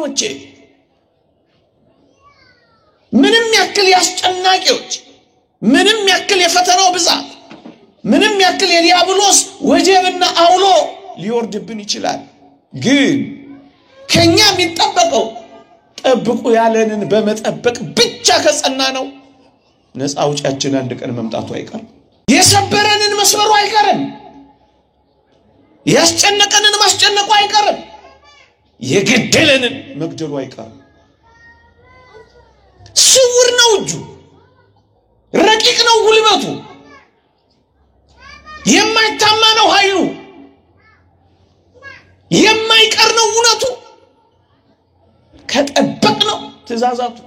ወቼ ምንም ያክል ያስጨናቂዎች ምንም ያክል የፈተናው ብዛት ምንም ያክል የዲያብሎስ ወጀብና አውሎ ሊወርድብን ይችላል ግን ከኛ የሚጠበቀው ጠብቁ ያለንን በመጠበቅ ብቻ ከጸና ነው ነፃ አውጫችን አንድ ቀን መምጣቱ አይቀርም የሰበረንን መስበሩ አይቀርም ያስጨነቀንን ማስጨነቁ አይቀርም የገደለንን መግደሉ አይቀርም ስውር ነው እጁ ረቂቅ ነው ጉልበቱ የማይታማ ነው ኃይሉ የማይቀር ነው እውነቱ ከጠበቅ ነው ትእዛዛቱ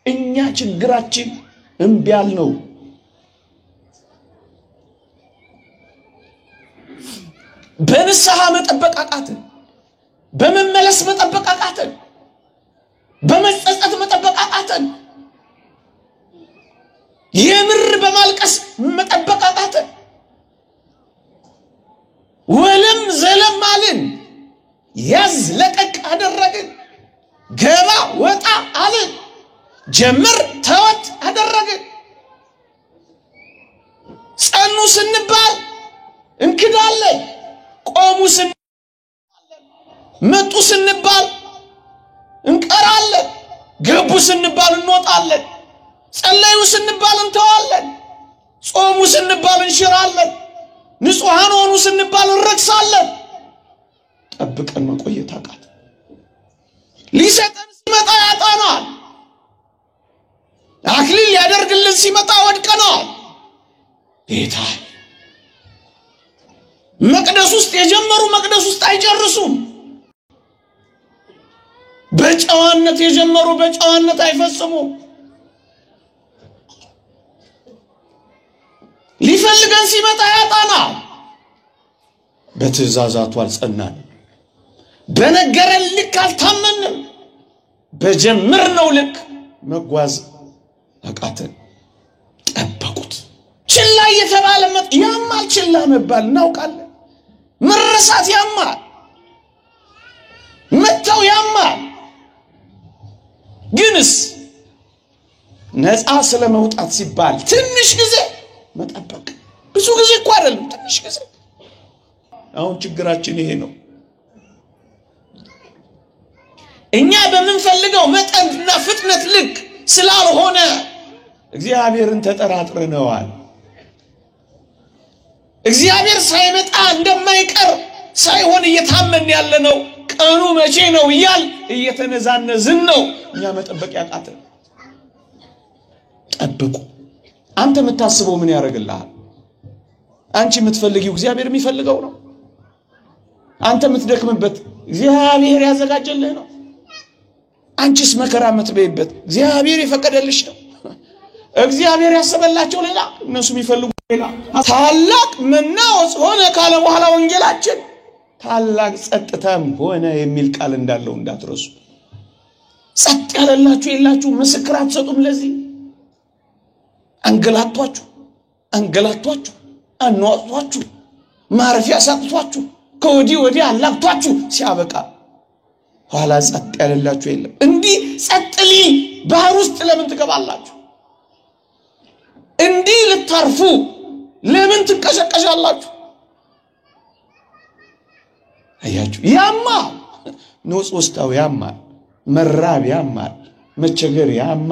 እኛ ችግራችን እንቢያል ነው በንስሐ መጠበቅ አቃተን በመመለስ መጠበቅ አቃተን በመጸጸት መጠበቅ አቃተን የምር በማልቀስ መጠበቅ አቃተን ወለም ዘለም አልን ያዝ ለቀቅ አደረግን ገባ ወጣ አልን ጀምር ተወት አደረግን ጸኑ ስንባል እንክዳለን ቆሙ ስንባል መጡ ስንባል እንቀራለን ገቡ ስንባል እንወጣለን ጸለዩ ስንባል እንተዋለን ጾሙ ስንባል እንሽራለን ንጹሃን ሆኑ ስንባል እንረክሳለን ጠብቀን መቆየት አቃተን ሊሰጠን ሲመጣ ያጣናል አክሊል ያደርግልን ሲመጣ ወድቀናል ጌታ መቅደስ ውስጥ የጀመሩ መቅደስ ውስጥ አይጨርሱም በጨዋነት የጀመሩ በጨዋነት አይፈጽሙም ሊፈልገን ሲመጣ ያጣናል በትእዛዛቱ አልጸናን በነገረን ልክ አልታመንም በጀመርነው ልክ መጓዝ አቃተን ጠበቁት ችላ የተባለ ያማል ችላ መባል እናውቃለን መረሳት ያማል መተው ያማል ግንስ ነፃ ስለመውጣት ሲባል ትንሽ ጊዜ መጠበቅ ብዙ ጊዜ እኮ አይደለም ትንሽ ጊዜ አሁን ችግራችን ይሄ ነው እኛ በመንፈልገው መጠንና ፍጥነት ልክ ስላልሆነ እግዚአብሔርን ተጠራጥረነዋል እግዚአብሔር ሳይመጣ እንደማይቀር ሳይሆን እየታመን ያለነው ቀኑ መቼ ነው ይያል እየተነዛነዝን ነው እኛ መጠበቅ ያቃተን ጠብቁ አንተ የምታስበው ምን ያደርግልሃል አንቺ የምትፈልጊው እግዚአብሔር የሚፈልገው ነው አንተ የምትደክምበት እግዚአብሔር ያዘጋጀልህ ነው አንቺስ መከራ የምትበይበት እግዚአብሔር የፈቀደልሽ ነው እግዚአብሔር ያሰበላቸው ሌላ እነሱ የሚፈልጉ ሌላ ታላቅ መናወጽ ሆነ ካለ በኋላ ወንጌላችን ታላቅ ጸጥታም ሆነ የሚል ቃል እንዳለው እንዳትረሱ ጸጥ ያለላችሁ የላችሁ ምስክር አትሰጡም ለዚህ አንገላቷችሁ አኗጧችሁ ማረፊያ ሳጥቷችሁ ከወዲ ወዲ አላቅቷችሁ ሲያበቃ ኋላ ጸጥ ያለላችሁ የለም እንዲ ጸጥሊ ባህር ውስጥ ለምን ትገባላችሁ እንዲ ልታርፉ ለምን ትቀሸቀሻላችሁ አያችሁ ያማ ንጹህ ውስጣው ያማ መራብ ያማ መቸገር ያማ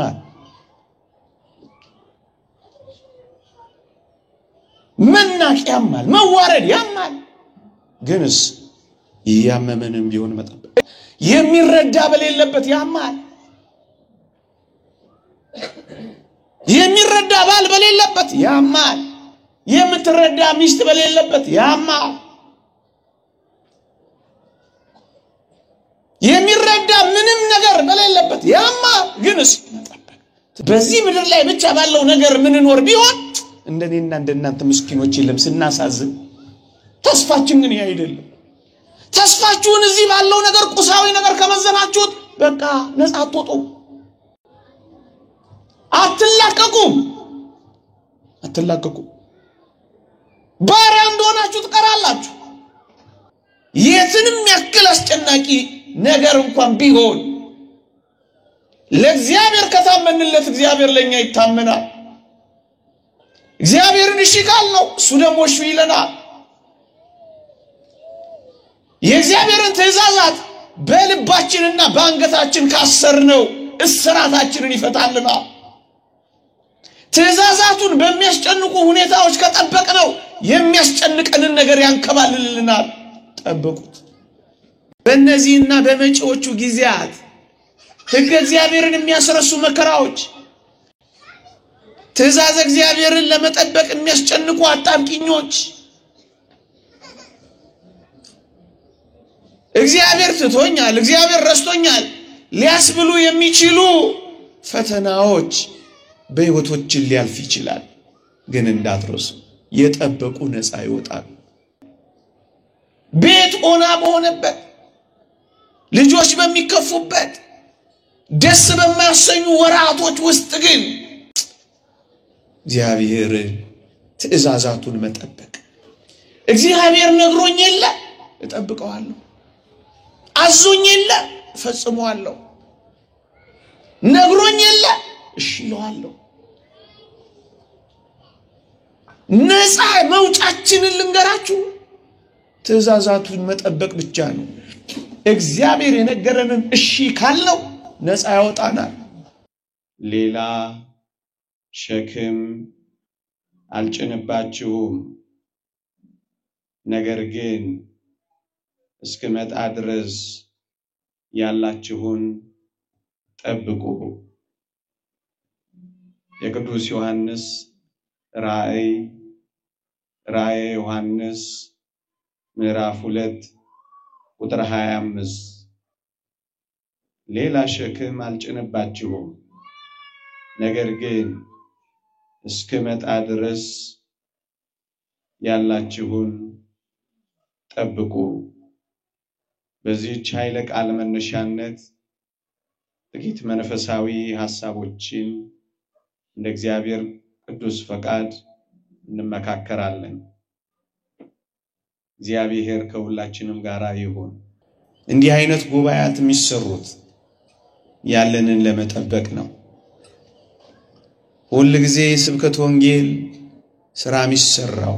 መናቅ ያማል መዋረድ ያማል ግንስ ያመመንም ቢሆን መጠበቅ የሚረዳ በሌለበት ያማል የሚረዳ ባል በሌለበት ያማል የምትረዳ ሚስት በሌለበት ያማል የሚረዳ ምንም ነገር በሌለበት ያማል ግንስ መጠበቅ በዚህ ምድር ላይ ብቻ ባለው ነገር ምን ኖር ቢሆን እንደኔና እንደናንተ ምስኪኖች የለም ስናሳዝን ተስፋችን ግን አይደለም ተስፋችሁን እዚህ ባለው ነገር ቁሳዊ ነገር ከመዘናችሁት በቃ ነፃ አትወጡ አትላቀቁ ባሪያ እንደሆናችሁ ትቀራላችሁ የትንም ያክል አስጨናቂ ነገር እንኳን ቢሆን ለእግዚአብሔር ከታመንለት እግዚአብሔር ለኛ ይታመናል። እግዚአብሔርን እሺ ካልነው እሱ ደግሞ እሺ ይለናል። የእግዚአብሔርን ትእዛዛት በልባችንና በአንገታችን ካሰርነው እስራታችንን ይፈታልናል። ትእዛዛቱን በሚያስጨንቁ ሁኔታዎች ከጠበቅነው የሚያስጨንቀንን ነገር ያንከባልልልናል። ጠብቁት። በእነዚህና በመጪዎቹ ጊዜያት ሕግ እግዚአብሔርን የሚያስረሱ መከራዎች፣ ትእዛዝ እግዚአብሔርን ለመጠበቅ የሚያስጨንቁ አጣብቂኞች፣ እግዚአብሔር ትቶኛል፣ እግዚአብሔር ረስቶኛል ሊያስብሉ የሚችሉ ፈተናዎች በሕይወቶችን ሊያልፍ ይችላል። ግን እንዳትረሱ የጠበቁ ነፃ ይወጣሉ። ቤት ኦና በሆነበት፣ ልጆች በሚከፉበት፣ ደስ በማያሰኙ ወራቶች ውስጥ ግን እግዚአብሔር ትእዛዛቱን መጠበቅ። እግዚአብሔር ነግሮኝ የለ እጠብቀዋለሁ፣ አዞኝ የለ እፈጽመዋለሁ፣ ነግሮኝ የለ እሺ እለዋለሁ። ነፃ መውጫችንን ልንገራችሁ፣ ትእዛዛቱን መጠበቅ ብቻ ነው። እግዚአብሔር የነገረንን እሺ ካልነው ነፃ ያወጣናል። ሌላ ሸክም አልጭንባችሁም፣ ነገር ግን እስክመጣ ድረስ ያላችሁን ጠብቁ። የቅዱስ ዮሐንስ ራእይ ዮሐንስ ምዕራፍ 2 ቁጥር 25 ሌላ ሸክም አልጭንባችሁም፣ ነገር ግን እስክመጣ ድረስ ያላችሁን ጠብቁ። በዚህ ኃይለ ቃል መነሻነት ጥቂት መንፈሳዊ ሐሳቦችን እንደ እግዚአብሔር ቅዱስ ፈቃድ እንመካከራለን። እግዚአብሔር ከሁላችንም ጋር ይሁን። እንዲህ አይነት ጉባኤያት የሚሰሩት ያለንን ለመጠበቅ ነው። ሁሉ ጊዜ ስብከተ ወንጌል ስራ የሚሰራው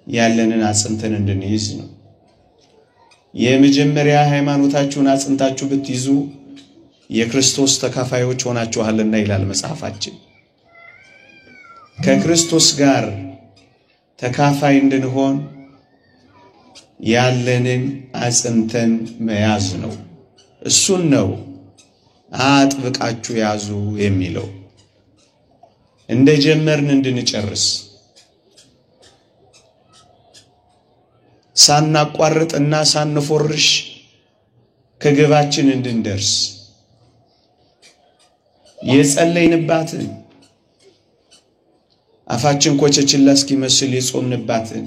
ያለንን አጽንተን እንድንይዝ ነው። የመጀመሪያ ሃይማኖታችሁን አጽንታችሁ ብትይዙ የክርስቶስ ተካፋዮች ሆናችኋልና ይላል መጽሐፋችን። ከክርስቶስ ጋር ተካፋይ እንድንሆን ያለንን አጽንተን መያዝ ነው። እሱን ነው አጥብቃችሁ ያዙ የሚለው። እንደጀመርን እንድንጨርስ ሳናቋርጥና ሳንፎርሽ ከግባችን እንድንደርስ የጸለይንባትን አፋችን ኮቸችላ እስኪመስል የጾምንባትን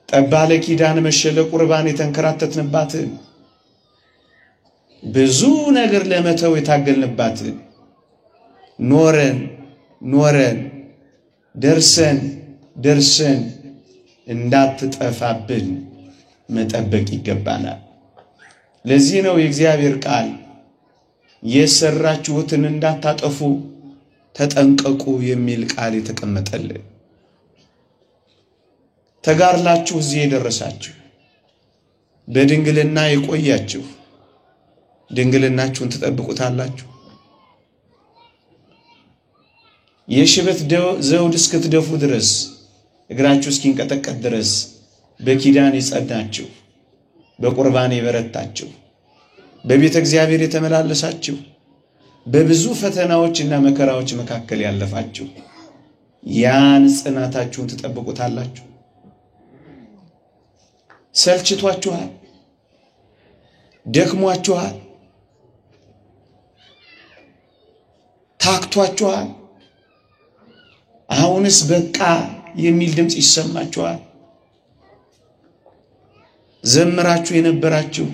ጠባለ ኪዳን መሸለ ቁርባን የተንከራተትንባትን ብዙ ነገር ለመተው የታገልንባትን ኖረን ደርሰን እንዳትጠፋብን መጠበቅ ይገባናል። ለዚህ ነው የእግዚአብሔር ቃል የሰራችሁትን እንዳታጠፉ ተጠንቀቁ የሚል ቃል የተቀመጠልን። ተጋርላችሁ እዚህ የደረሳችሁ በድንግልና የቆያችሁ ድንግልናችሁን ተጠብቁታላችሁ። የሽበት ዘውድ እስክትደፉ ድረስ እግራችሁ እስኪንቀጠቀጥ ድረስ በኪዳን የጸናችሁ በቁርባን የበረታችሁ በቤተ እግዚአብሔር የተመላለሳችሁ በብዙ ፈተናዎችና መከራዎች መካከል ያለፋችሁ ያን ጽናታችሁን ተጠብቁታላችሁ። ሰልችቷችኋል፣ ደክሟችኋል፣ ታክቷችኋል። አሁንስ በቃ የሚል ድምጽ ይሰማችኋል። ዘምራችሁ የነበራችሁ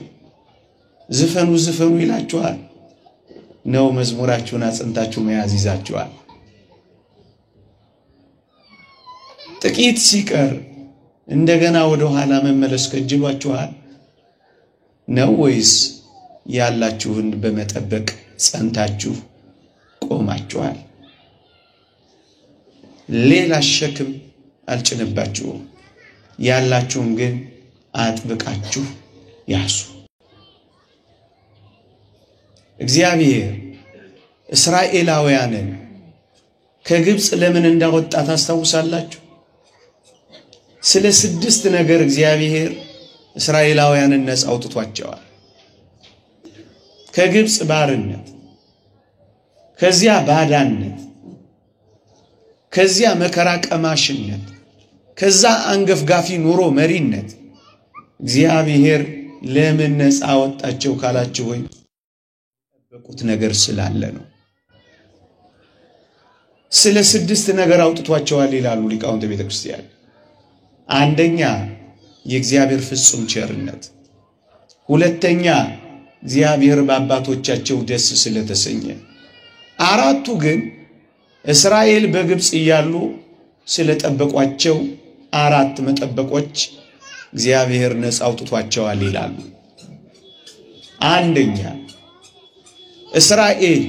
ዝፈኑ ይላችኋል። ነው መዝሙራችሁን አጽንታችሁ መያዝ ይዛችኋል። ጥቂት ሲቀር እንደገና ወደ ኋላ መመለስ ከጅሏችኋል ነው ወይስ ያላችሁን በመጠበቅ ጸንታችሁ ቆማችኋል። ሌላ ሸክም አልጭንባችሁም። ያላችሁን ግን አጥብቃችሁ ያዙ። እግዚአብሔር እስራኤላውያንን ከግብጽ ለምን እንዳወጣ ታስታውሳላችሁ? ስለ 6 ነገር እግዚአብሔር እስራኤላውያንን ነፃ አውጥቷቸዋል። ከግብጽ ባርነት፣ ከዚያ ባዳነት፣ ከዚያ መከራ ቀማሽነት፣ ከዛ አንገፍጋፊ ኑሮ መሪነት እግዚአብሔር ለምን ነፃ አወጣቸው ካላችሁ ወይ በቁት ነገር ስላለ ነው። ስለ 6 ነገር አውጥቷቸዋል ይላሉ ሊቃውንተ ቤተክርስቲያን። አንደኛ የእግዚአብሔር ፍጹም ቸርነት፣ ሁለተኛ እግዚአብሔር በአባቶቻቸው ደስ ስለተሰኘ፣ አራቱ ግን እስራኤል በግብጽ እያሉ ስለጠበቋቸው 4 መጠበቆች እግዚአብሔር ነፃ አውጥቷቸዋል ይላሉ። አንደኛ እስራኤል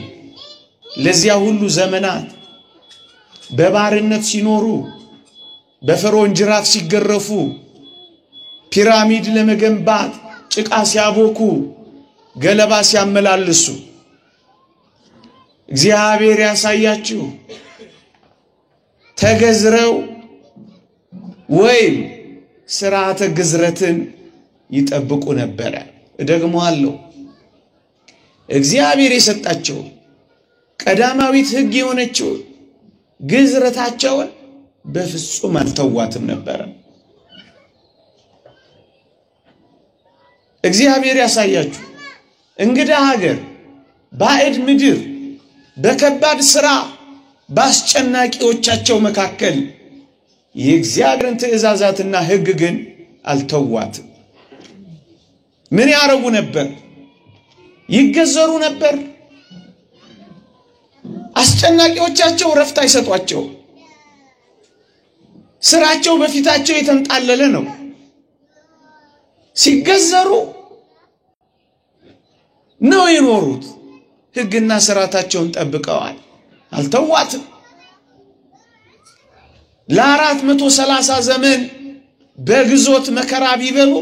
ለዚያ ሁሉ ዘመናት በባርነት ሲኖሩ በፈርዖን ጅራፍ ሲገረፉ ፒራሚድ ለመገንባት ጭቃ ሲያቦኩ ገለባ ሲያመላልሱ እግዚአብሔር ያሳያችሁ ተገዝረው ወይም ሥርዓተ ግዝረትን ይጠብቁ ነበር። ደግሞ አለው እግዚአብሔር የሰጣቸው ቀዳማዊት ሕግ የሆነችው ግዝረታቸውን በፍጹም አልተዋትም ነበር። እግዚአብሔር ያሳያችሁ እንግዳ ሀገር ባዕድ ምድር በከባድ ሥራ ባስጨናቂዎቻቸው መካከል የእግዚአብሔርን ትእዛዛትና ሕግ ግን አልተዋትም። ምን ያረጉ ነበር? ይገዘሩ ነበር። አስጨናቂዎቻቸው ረፍት አይሰጧቸው። ስራቸው በፊታቸው የተንጣለለ ነው። ሲገዘሩ ነው የኖሩት። ሕግና ሥርዓታቸውን ጠብቀዋል፣ አልተዋትም። ለ430 ዘመን በግዞት መከራ ቢበሉ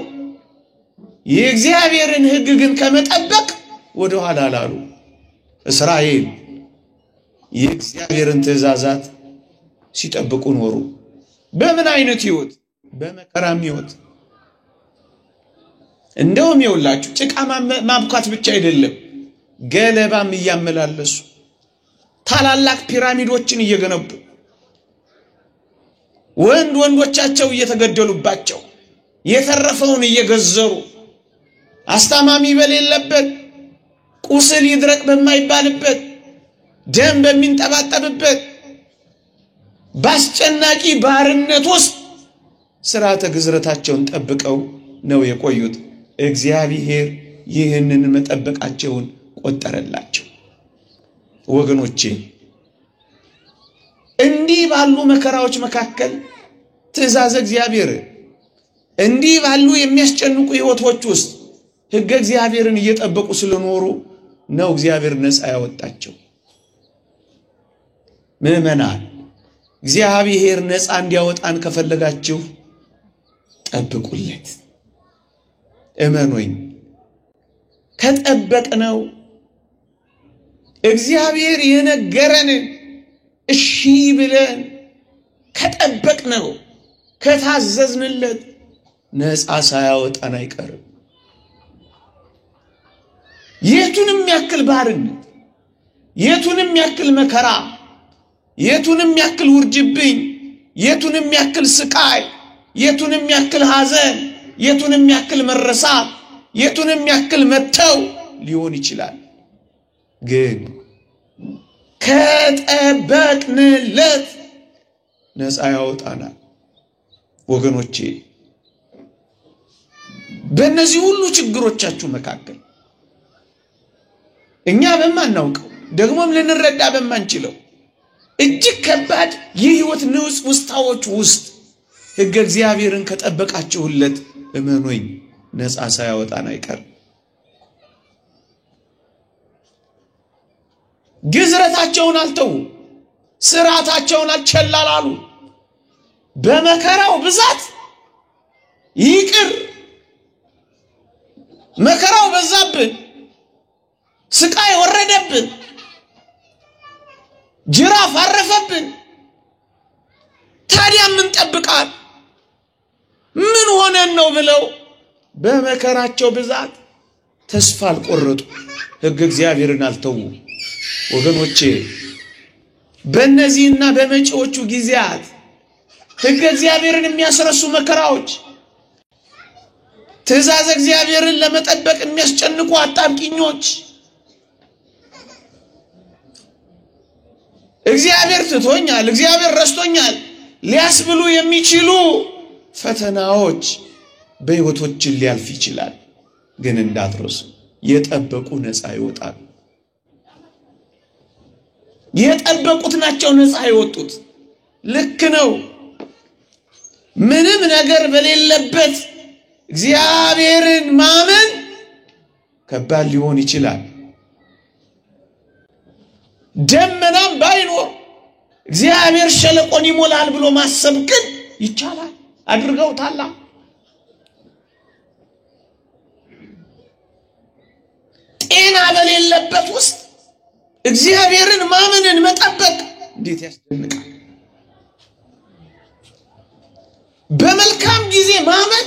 የእግዚአብሔርን ሕግ ግን ከመጠበቅ ወደ ኋላ አላሉ። እስራኤል የእግዚአብሔርን ትእዛዛት ሲጠብቁ ኖሩ። በምን አይነት ሕይወት? በመከራም ሕይወት። እንደውም ይውላችሁ ጭቃ ማብካት ብቻ አይደለም፣ ገለባም እያመላለሱ ታላላቅ ፒራሚዶችን እየገነቡ ወንዶቻቸው እየተገደሉባቸው የተረፈውን እየገዘሩ አስታማሚ በሌለበት ቁስል ይድረቅ በማይባልበት ደም በሚንጠባጠብበት ባስጨናቂ ባርነት ውስጥ ሥርዓተ ግዝረታቸውን ጠብቀው ነው የቆዩት። እግዚአብሔር ይህንን መጠበቃቸውን ቆጠረላቸው። ወገኖቼ እንዲህ ባሉ መከራዎች መካከል ትእዛዝ እግዚአብሔር እንዲህ ባሉ የሚያስጨንቁ ሕይወቶች ውስጥ ሕግ እግዚአብሔርን እየጠበቁ ስለኖሩ ነው እግዚአብሔር ነፃ ያወጣቸው። ምእመናን እግዚአብሔር ነፃ እንዲያወጣን ከፈለጋችሁ ጠብቁለት፣ እመኑኝ። ከጠበቅነው እግዚአብሔር የነገረን እሺ ብለን ከጠበቅነው ከታዘዝንለት ነፃ ሳያወጣን አይቀርም። የቱንም ያክል ባርነት፣ የቱንም ያክል መከራ፣ የቱንም ያክል ውርጅብኝ፣ የቱንም ያክል ስቃይ፣ የቱንም ያክል ሐዘን፣ የቱንም ያክል መረሳት፣ የቱንም ያክል መተው ሊሆን ይችላል። ግን ከጠበቅንለት ነፃ ያወጣናል። ወገኖቼ በእነዚህ ሁሉ ችግሮቻችሁ መካከል እኛ በማናውቀው ደግሞም ልንረዳ በማንችለው እጅግ ከባድ የሕይወት ንውጽ ውስጣዎች ውስጥ ሕግ እግዚአብሔርን ከጠበቃችሁለት እመኑኝ ነፃ ሳያወጣን አይቀርም። ግዝረታቸውን አልተው ስራታቸውን አልቸላላሉ በመከራው ብዛት ይቅር መከራው በዛብን ስቃይ ወረደብን ጅራፍ አረፈብን ታዲያ ምን ጠብቃል ምን ሆነን ነው ብለው በመከራቸው ብዛት ተስፋ አልቆረጡ ሕግ እግዚአብሔርን አልተው ወገኖቼ በእነዚህና በመጪዎቹ ጊዜያት ሕግ እግዚአብሔርን የሚያስረሱ መከራዎች ትእዛዝ እግዚአብሔርን ለመጠበቅ የሚያስጨንቁ አጣብቂኞች እግዚአብሔር ትቶኛል እግዚአብሔር ረስቶኛል ሊያስብሉ የሚችሉ ፈተናዎች በህይወቶችን ሊያልፍ ይችላል ግን እንዳትረሱ የጠበቁ ነፃ ይወጣሉ የጠበቁት ናቸው ነፃ ይወጡት ልክ ነው ምንም ነገር በሌለበት እግዚአብሔርን ማመን ከባድ ሊሆን ይችላል ደመናም ባይኖር እግዚአብሔር ሸለቆን ይሞላል ብሎ ማሰብ ግን ይቻላል አድርገውታል ጤና በሌለበት ውስጥ እግዚአብሔርን ማመንን መጠበቅ እንዴት ያስደንቃል በመልካም ጊዜ ማመን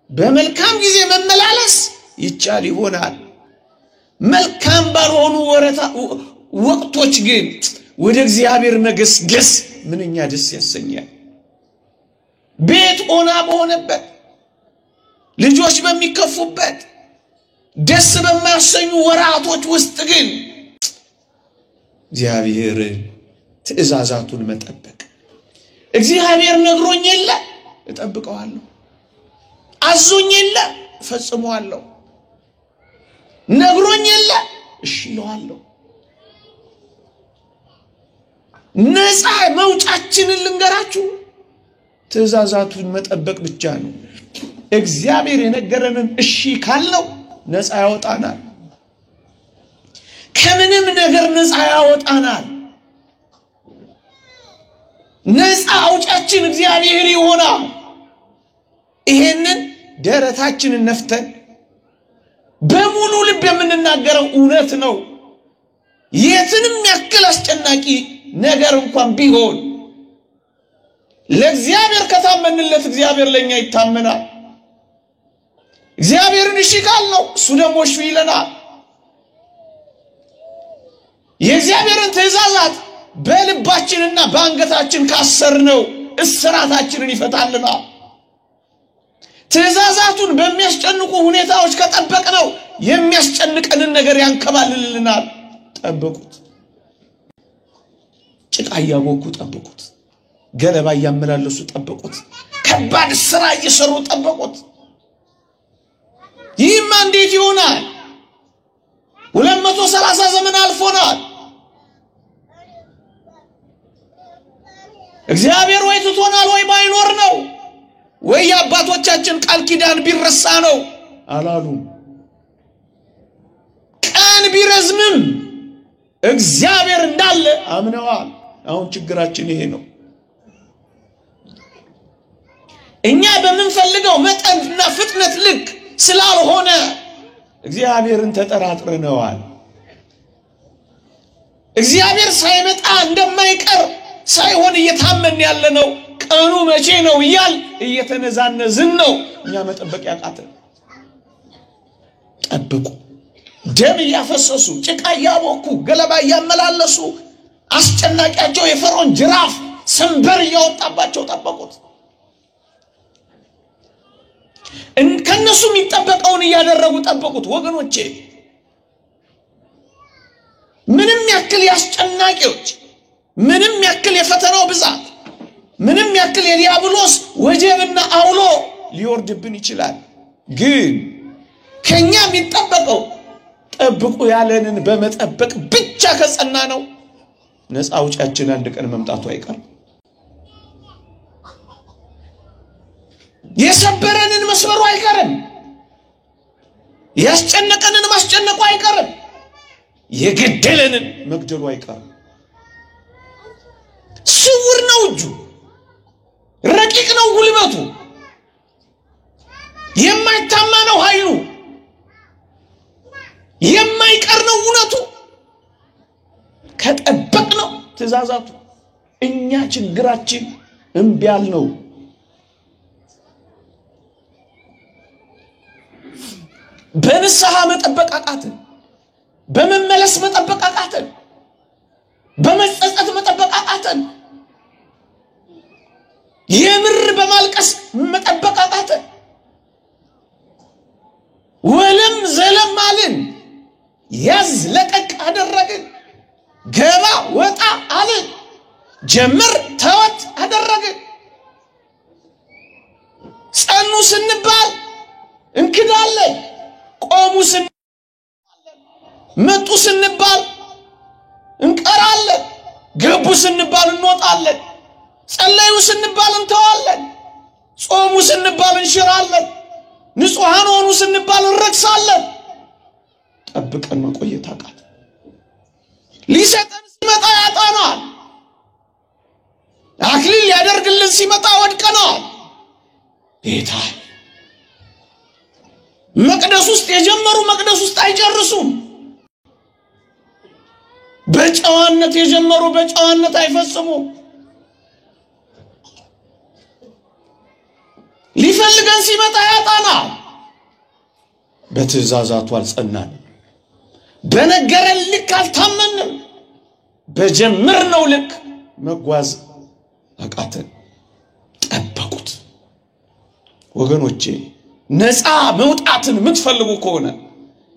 በመልካም ጊዜ መመላለስ ይቻል ይሆናል መልካም ባልሆኑ ወቅቶች ግን ወደ እግዚአብሔር መገስገስ ምንኛ ደስ ያሰኛል ቤት ሆና በሆነበት ልጆች በሚከፉበት ደስ በማያሰኙ ወራቶች ውስጥ ግን እግዚአብሔር ትእዛዛቱን መጠበቅ እግዚአብሔር ነግሮኝ የለ እጠብቀዋለሁ አዞኝ የለ ፈጽመዋለሁ ነግሮኝ የለ እሺ እለዋለሁ ነፃ መውጫችንን ልንገራችሁ ትእዛዛቱን መጠበቅ ብቻ ነው እግዚአብሔር የነገረንን እሺ ካልነው ነፃ ያወጣናል ከምንም ነገር ነፃ ያወጣናል ነፃ አውጫችን እግዚአብሔር ይሆናል ይሄንን ደረታችንን ነፍተን በሙሉ ልብ የምንናገረው እውነት ነው የትንም ያክል አስጨናቂ ነገር እንኳን ቢሆን ለእግዚአብሔር ከታመንለት እግዚአብሔር ለኛ ይታመናል እግዚአብሔርን እሺ ካልነው እሱ ደግሞ እሺ ይለናል የእግዚአብሔርን ትእዛዛት በልባችንና በአንገታችን ካሰርነው እስራታችንን ይፈታልናል ትእዛዛቱን በሚያስጨንቁ ሁኔታዎች ከጠበቅነው የሚያስጨንቀንን ነገር ያንከባልልልናል ጠብቁት ጭቃ ያቦኩ ጠብቁት ገለባ ያመላለሱ ጠብቁት ከባድ ስራ እየሰሩ ጠብቁት ይህማ እንዴት ይሆናል 230 ዘመን አልፎናል እግዚአብሔር ወይ ትቶናል ወይ ባይኖር ነው ወይ አባቶቻችን ቃል ኪዳን ቢረሳ ነው አላሉ ቀን ቢረዝምም እግዚአብሔር እንዳለ አምነዋል አሁን ችግራችን ይሄ ነው እኛ በመንፈልገው መጠንና ፍጥነት ልክ ስላልሆነ እግዚአብሔርን ተጠራጥረናል እግዚአብሔር ሳይመጣ እንደማይቀር ሳይሆን እየታመን ያለነው ቀኑ መቼ ነው ይያል እየተነዛነዝን ነው እኛ መጠበቅ ያቃተን ጠብቁ ደም ያፈሰሱ ጭቃ ያቦኩ ገለባ ያመላለሱ አስጨናቂያቸው የፈርዖን ጅራፍ ሰንበር ያወጣባቸው ጠበቁት ከነሱ የሚጠበቀውን ያደረጉ ጠበቁት ወገኖቼ ምንም ያክል ያስጨናቂዎች ምንም ያክል የፈተናው ብዛት ምንም ያክል የዲያብሎስ ወጀብና አውሎ ሊወርድብን ይችላል ግን ከኛ የሚጠበቀው ጠብቁ ያለንን በመጠበቅ ብቻ ከጸና ነው ነፃ አውጫችን አንድ ቀን መምጣቱ አይቀርም የሰበረንን መስበሩ አይቀርም ያስጨነቀንን ማስጨነቁ አይቀርም የገደለንን መግደሉ አይቀርም። ስውር ነው እጁ፣ ረቂቅ ነው ጉልበቱ፣ የማይታማ ነው ኃይሉ፣ የማይቀር ነው እውነቱ። ከጠበቅነው ትእዛዛቱ እኛ ችግራችን እምቢ አልነው። በንስሐ መጠበቅ አቃተን፣ በመመለስ መጠበቅ አቃተን፣ በመጸጸት መጠበቅ አቃተን፣ የምር በማልቀስ መጠበቅ አቃተን። ወለም ዘለም አልን፣ ያዝ ለቀቅ አደረግን፣ ገባ ወጣ አልን፣ ጀምር ተወት አደረግን። ጸኑ ስንባል እንክዳለን፣ ቆሙ ስንባል መጡ ስንባል እንቀራለን፣ ገቡ ስንባል እንወጣለን፣ ጸለዩ ስንባል እንተዋለን፣ ጾሙ ስንባል እንሽራለን፣ ንጹሃን ሆኑ ስንባል እንረክሳለን። ጠብቀን መቆየት አቃተን። ሊሰጠን ሲመጣ ያጣናል፣ አክሊል ያደርግልን ሲመጣ ወድቀናል። ጌታ መቅደስ ውስጥ የጀመሩ መቅደስ ውስጥ አይጨርሱም። በጨዋነት የጀመሩ በጨዋነት አይፈጽሙም። ሊፈልገን ሲመጣ ያጣናል። በትእዛዛቱ አልጸናንም፣ በነገረን ልክ አልታመንም፣ በጀመርነው ልክ መጓዝ አቃተን። ጠበቁት። ወገኖቼ ነፃ መውጣትን የምትፈልጉ ከሆነ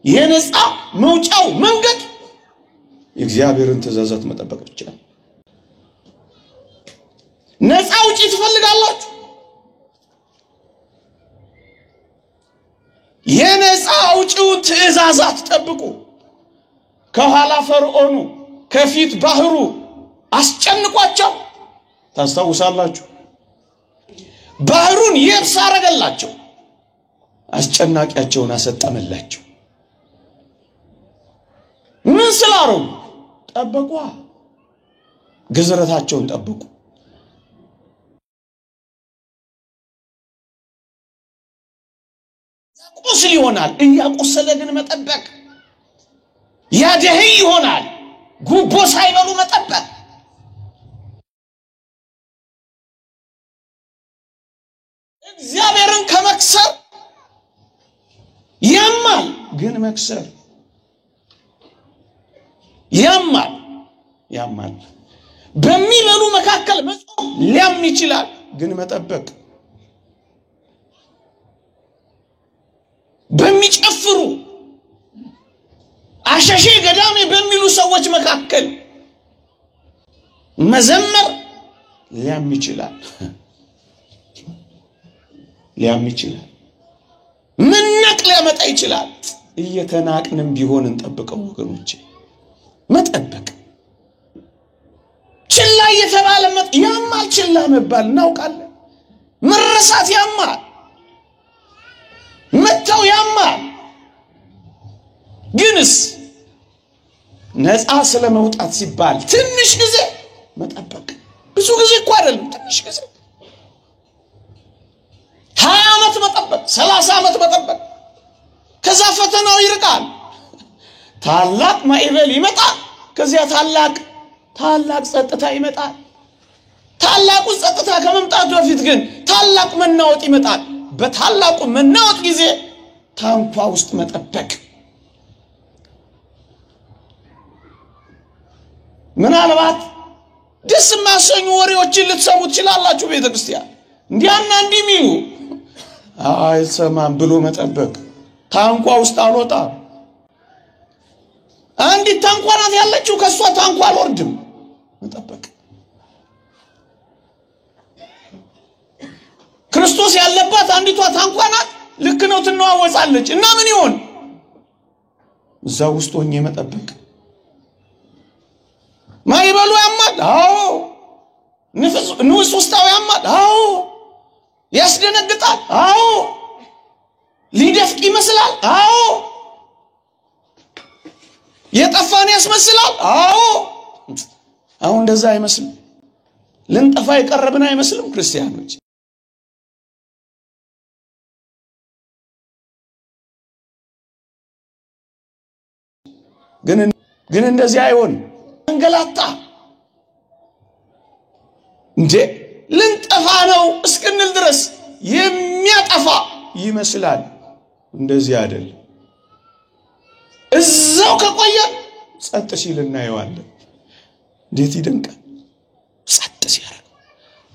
የነፃ መውጫው መንገድ የእግዚአብሔርን ትእዛዛት መጠበቅ ብቻ ነው። ነፃ ውጪ ትፈልጋላችሁ? የነፃ ውጪውን ትእዛዛት ጠብቁ። ከኋላ ፈርዖኑ ከፊት ባህሩ አስጨንቋቸው ታስታውሳላችሁ። ባህሩን የብስ አረገላቸው፣ አስጨናቂያቸውን አሰጠመላቸው። ምን ስላረጉ? ጠበቁ። ግዝረታቸውን ጠበቁ። ቁስል ይሆናል፣ እያቆሰለ ግን መጠበቅ። ያደህይ ይሆናል፣ ጉቦ ሳይበሉ መጠበቅ። እግዚአብሔርን ከመክሰር ያማል፣ ግን መክሰር ያማል። በሚበሉ መካከል መጾም ሊያም ይችላል፣ ግን መጠበቅ። በሚጨፍሩ አሸሼ ገዳሜ በሚሉ ሰዎች መካከል መዘመር ሊያም ይችላል። መናቅ ሊያመጣ ይችላል። እየተናቅንም ቢሆን እንጠብቀው ወገኖቼ። መጠበቅ ችላ እየተባለ ያማል። ችላ መባል እናውቃለን። መረሳት ያማል፣ መተው ያማል። ግንስ ነፃ ስለመውጣት ሲባል ትንሽ ጊዜ መጠበቅ። ብዙ ጊዜ እኮ አይደለም፣ ትንሽ ጊዜ 20 ዓመት መጠበቅ፣ 30 ዓመት መጠበቅ። ከዛ ፈተናው ይርቃል። ታላቅ ማዕበል ይመጣል። ከዚያ ታላቅ ጸጥታ ይመጣል። ታላቁ ጸጥታ ከመምጣቱ በፊት ግን ታላቅ መናወጥ ይመጣል። በታላቁ መናወጥ ጊዜ ታንኳ ውስጥ መጠበቅ። ምናልባት ደስ የማያሰኙ ወሬዎችን ልትሰሙ ትችላላችሁ። ቤተክርስቲያን እንዲያና እንዲህ ሚሉ አይሰማም ብሎ መጠበቅ። ታንኳ ውስጥ አልወጣም። አንዲት ታንኳ ናት ያለችው፣ ከሷ ታንኳ አልወርድም። መጠበቅ። ክርስቶስ ያለባት አንዲቷ ታንኳ ናት። ልክ ነው፣ ትነዋወጻለች። እና ምን ይሆን? እዛ ውስጥ ሆኜ መጠበቅ። ማይበሉ ያማል። አዎ። ንውስ ውስጣው ያማል። አዎ። ያስደነግጣል። አዎ። ሊደፍቅ ይመስላል። አዎ። የጠፋን ያስመስላል። አዎ አሁን እንደዛ አይመስልም። ልንጠፋ የቀረብን አይመስልም ክርስቲያኖች። ግን እንደዚህ አይሆን አንገላታ እንዴ ልንጠፋ ነው እስክንል ድረስ የሚያጠፋ ይመስላል። እንደዚህ አይደል። እዛው ከቆየ ጸጥ ሲል እናየዋለን። እንዴት ይደንቃል! ጸጥ ሲል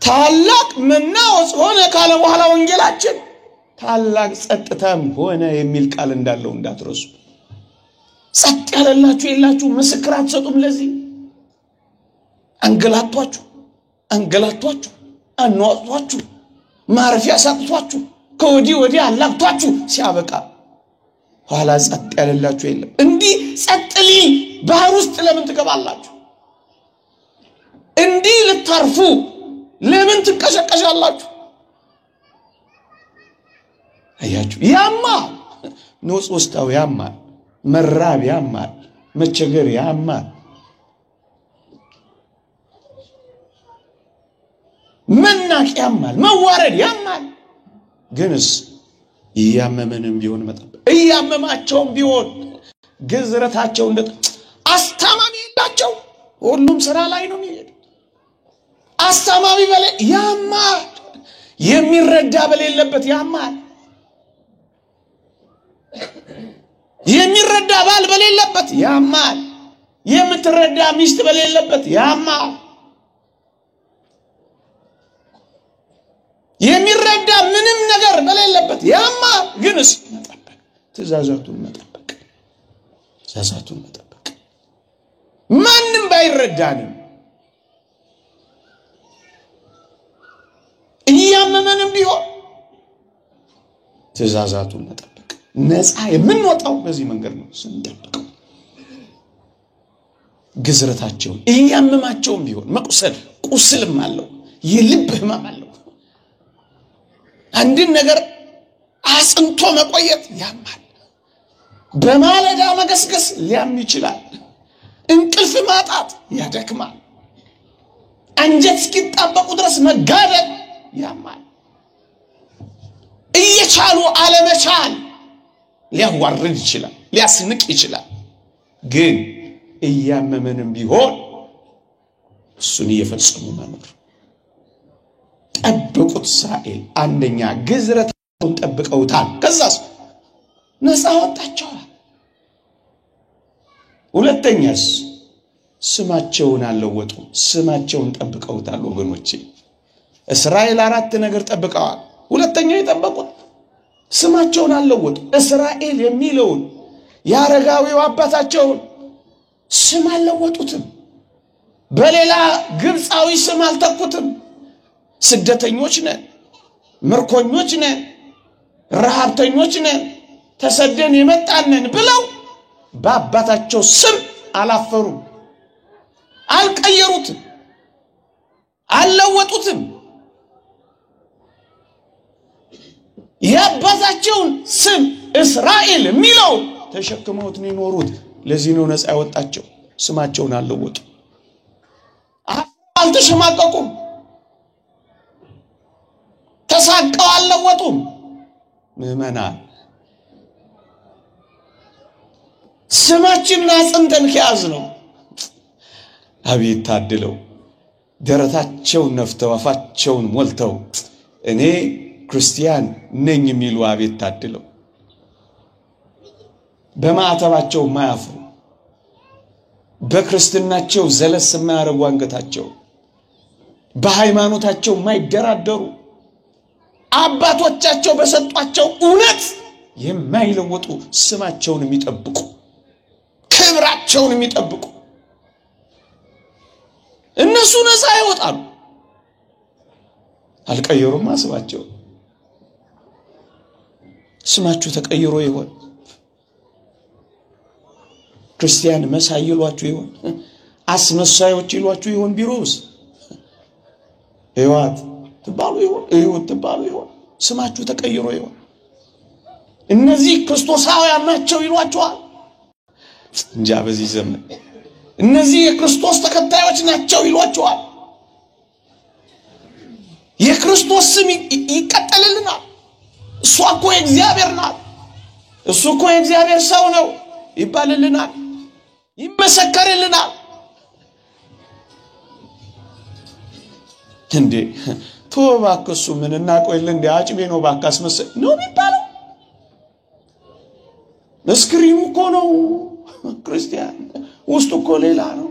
ታላቅ መናወጽ ሆነ ካለ በኋላ ወንጌላችን ታላቅ ጸጥታም ሆነ የሚል ቃል እንዳለው እንዳትረሱ። ጸጥ ያለላችሁ የላችሁ ምስክር አትሰጡም። ለዚህ አንገላቷችሁ አኗጧችሁ ማረፊያ ሳጥቷችሁ ከወዲህ ወዲህ አላግቷችሁ ሲያበቃ ኋላ ጸጥ ያለላችሁ የለም። እንዲህ ጸጥሊ ባህር ውስጥ ለምን ትገባላችሁ? እንዲህ ልታርፉ ለምን ትቀሸቀሻላችሁ? አያችሁ ያማ ንጹህ ውስጣው ያማ መራብ ያማ መቸገር ያማ መናቅ ያማል መዋረድ ያማል። ግንስ ያመመንም ቢሆን መጠበቅ ያመማቸውም ቢሆን ግዝረታቸው እንደ አስተማሚ የላቸው ሁሉም ስራ ላይ ነው የሚሄድ። አስተማሚ በለ ያማል የሚረዳ በሌለበት ያማል የሚረዳ ባል በሌለበት ያማል የምትረዳ ሚስት በሌለበት ያማል የሚረዳ ምንም ነገር በሌለበት ያማል። ግንስ መጠበቅ ትእዛዛቱን መጠበቅ ማንም ባይረዳንም እያመመንም ቢሆን ትእዛዛቱን መጠበቅ ነፃ የምንወጣው በዚህ መንገድ ነው ስንጠብቀው። ግዝረታቸውን እያመማቸውም ቢሆን መቁሰል ቁስልም አለው የልብ ህመም አለው። አንድን ነገር አጽንቶ መቆየት ያማል። በማለዳ መገስገስ ሊያም ይችላል። እንቅልፍ ማጣት ያደክማል። አንጀት እስኪጣበቁ ድረስ መጋደል ያማል። እየቻሉ አለመቻል ሊያዋርድ ይችላል ሊያስንቅ ይችላል። ግን እያመመንም ቢሆን እሱን እየፈጸሙ መኖር ጠብቁት። እስራኤል አንደኛ ግዝረታቸውን ጠብቀውታል። ከዛስ ነፃ ወጣቸዋል። ሁለተኛስ ስማቸውን አልለወጡም። ስማቸውን ጠብቀውታል። ወገኖቼ እስራኤል አራት ነገር ጠብቀዋል። ሁለተኛው የጠበቁት ስማቸውን አልለወጡም። እስራኤል የሚለውን ያረጋዊው አባታቸውን ስም አልለወጡትም። በሌላ ግብፃዊ ስም አልተኩትም። ስደተኞች ነን፣ ምርኮኞች ነን፣ ረሃብተኞች ነን፣ ተሰደን የመጣነን ብለው በአባታቸው ስም አላፈሩም። አልቀየሩትም፣ አልለወጡትም። የአባታቸውን ስም እስራኤል የሚለው ተሸክመውት ነው የኖሩት። ለዚህ ነው ነፃ ያወጣቸው። ስማቸውን አልለወጡም፣ አልተሸማቀቁም፣ ተሳቀው አልለወጡም። ምዕመናን ስማችንን አጽንተን ከያዝ ነው አቤት ታድለው ደረታቸውን ነፍተው አፋቸውን ሞልተው እኔ ክርስቲያን ነኝ የሚሉ አቤት ታድለው በማዕተባቸው ማያፍሩ በክርስትናቸው ዘለስ የማያረጉ አንገታቸው በሃይማኖታቸው ማይደራደሩ አባቶቻቸው በሰጧቸው እውነት የማይለወጡ ስማቸውን የሚጠብቁ ክብራቸውን የሚጠብቁ እነሱ ነፃ ይወጣሉ። አልቀየሩም ስማቸው። ስማችሁ ተቀይሮ ይሆን? ክርስቲያን መሳይ ይሏችሁ ይሆን? አስመሳዮች ይሏችሁ ይሆን? ቢሮስ ህይወት ትባሉ ይሆን? ህይወት ትባሉ ይሆን? ስማችሁ ተቀይሮ ይሆን? እነዚህ ክርስቶሳውያን ናቸው ይሏችኋል። እንጃ በዚህ ዘመን እነዚህ የክርስቶስ ተከታዮች ናቸው ይሏቸዋል። የክርስቶስ ስም ይቀጠልልናል። እሱ እኮ የእግዚአብሔር ናት፣ እሱ እኮ የእግዚአብሔር ሰው ነው ይባልልናል፣ ይመሰከርልናል። እንዴ ተወባከሱ ምን እናቆይል እንዴ አጭቤ ነው ባካስ መሰል ነው የሚባለው። ስክሪኑ እኮ ነው ክርስቲያን፣ ውስጡ እኮ ሌላ ነው።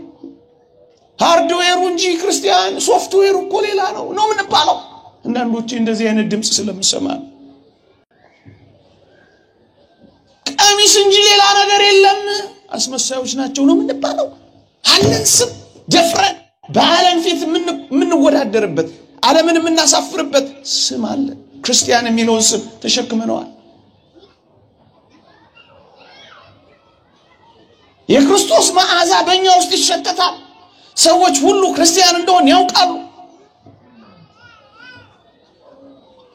ሃርድዌሩ እንጂ ክርስቲያን ሶፍትዌሩ እኮ ሌላ ነው የምንባለው። አንዳንዶች እንደዚህ አይነት ድምጽ ስለምሰማ ቀሚስ እንጂ ሌላ ነገር የለም አስመሳዮች ናቸው ነው የምንባለው። አለን ስም ደፍረን በዓለም ፊት የምንወዳደርበት ዓለምን የምናሳፍርበት ስም አለ። ክርስቲያን የሚለውን ስም ተሸክመነዋል። የክርስቶስ መዓዛ በእኛ ውስጥ ይሸተታል። ሰዎች ሁሉ ክርስቲያን እንደሆን ያውቃሉ።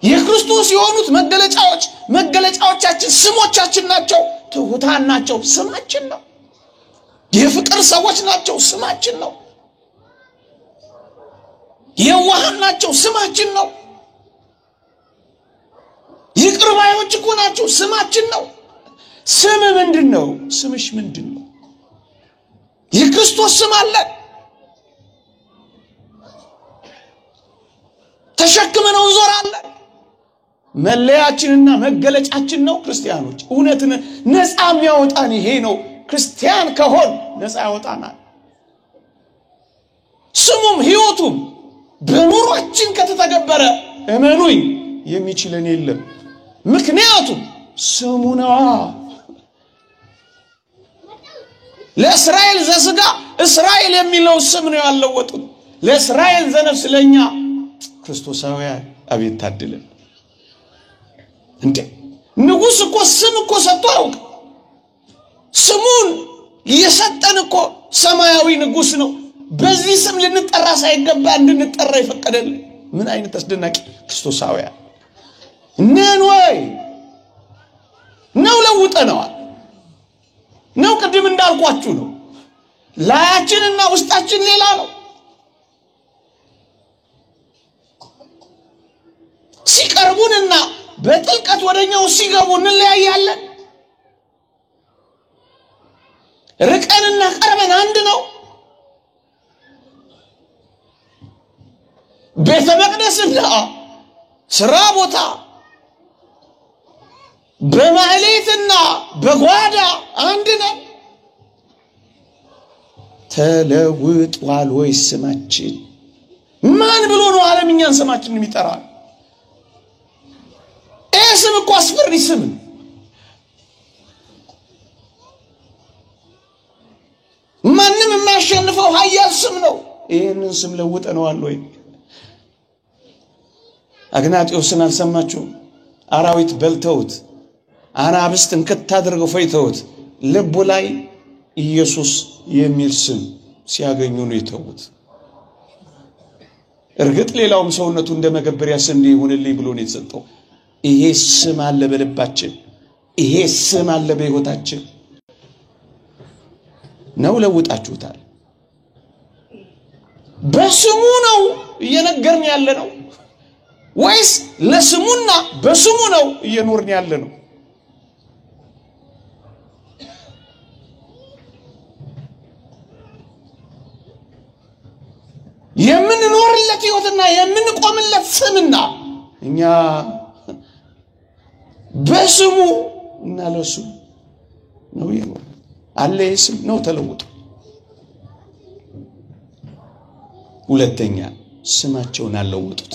የክርስቶስ የሆኑት መገለጫዎቻችን ስሞቻችን ናቸው። ትሑታን ናቸው፣ ስማችን ነው። የፍቅር ሰዎች ናቸው፣ ስማችን ነው። የዋሃን ናቸው፣ ስማችን ነው። ይቅር ባዮች እኮ ናቸው፣ ስማችን ነው። ስም ምንድነው? ስምሽ ምንድነው? የክርስቶስ ስም አለ፣ ተሸክመነው እንዞራለን። መለያችንና መገለጫችን ነው። ክርስቲያኖች እውነትን ነፃ የሚያወጣን ይሄ ነው። ክርስቲያን ከሆን ነፃ ያወጣናል። ስሙም ሕይወቱም በኑሯችን ከተተገበረ እመኑኝ የሚችለን የለም። ምክንያቱም ስሙ ነዋ። ለእስራኤል ዘሥጋ እስራኤል የሚለው ስም ነው ያለወጡት። ለእስራኤል ዘነፍስ ለኛ ክርስቶሳውያን አቤት ታድለን። እንዴ ንጉስ እኮ ስም እኮ ሰጥቶ ያውቅ። ስሙን የሰጠን እኮ ሰማያዊ ንጉስ ነው። በዚህ ስም ልንጠራ ሳይገባ እንድንጠራ ይፈቀደልን። ምን አይነት አስደናቂ ክርስቶሳውያን ነን ወይ ነው። ለውጠነዋል ነው። ቅድም እንዳልኳችሁ ነው። ላያችንና ውስጣችን ሌላ ነው። ሲቀርቡንና በጥልቀት ወደኛው ሲገቡ እንለያያለን። ርቀንና ቀርበን አንድ ነው። ቤተ መቅደስና ስራ ቦታ፣ በማህሌትና በጓዳ አንድ ነው። ተለውጧል ወይ ስማችን? ማን ብሎ ነው ዓለምኛን ስማችንን የሚጠራው? ስም እኮ አስፈሪ ስም። ማንም የማያሸንፈው ኃያል ስም ነው። ይህንን ስም ለውጠነዋል ወይ? አግናጢዮስን አልሰማችሁም? አራዊት በልተውት አናብስት እንክት አድርገው ፈይተውት ልቡ ላይ ኢየሱስ የሚል ስም ሲያገኙ ነው የተውት። እርግጥ ሌላውም ሰውነቱ እንደመገበሪያ ስንዴ ይሁንልኝ ብሎ ነው የተሰጠው። ይሄ ስም አለ በልባችን፣ ይሄ ስም አለ በሕይወታችን ነው። ለውጣችሁታል። በስሙ ነው እየነገርን ያለ ነው ወይስ ለስሙና በስሙ ነው እየኖርን ያለ ነው? የምንኖርለት ሕይወትና የምንቆምለት ስምና እኛ በስሙ እና ለስሙ ነው የኖር አለ። ስም ነው ተለውጦ። ሁለተኛ ስማቸውን አለወጡት፣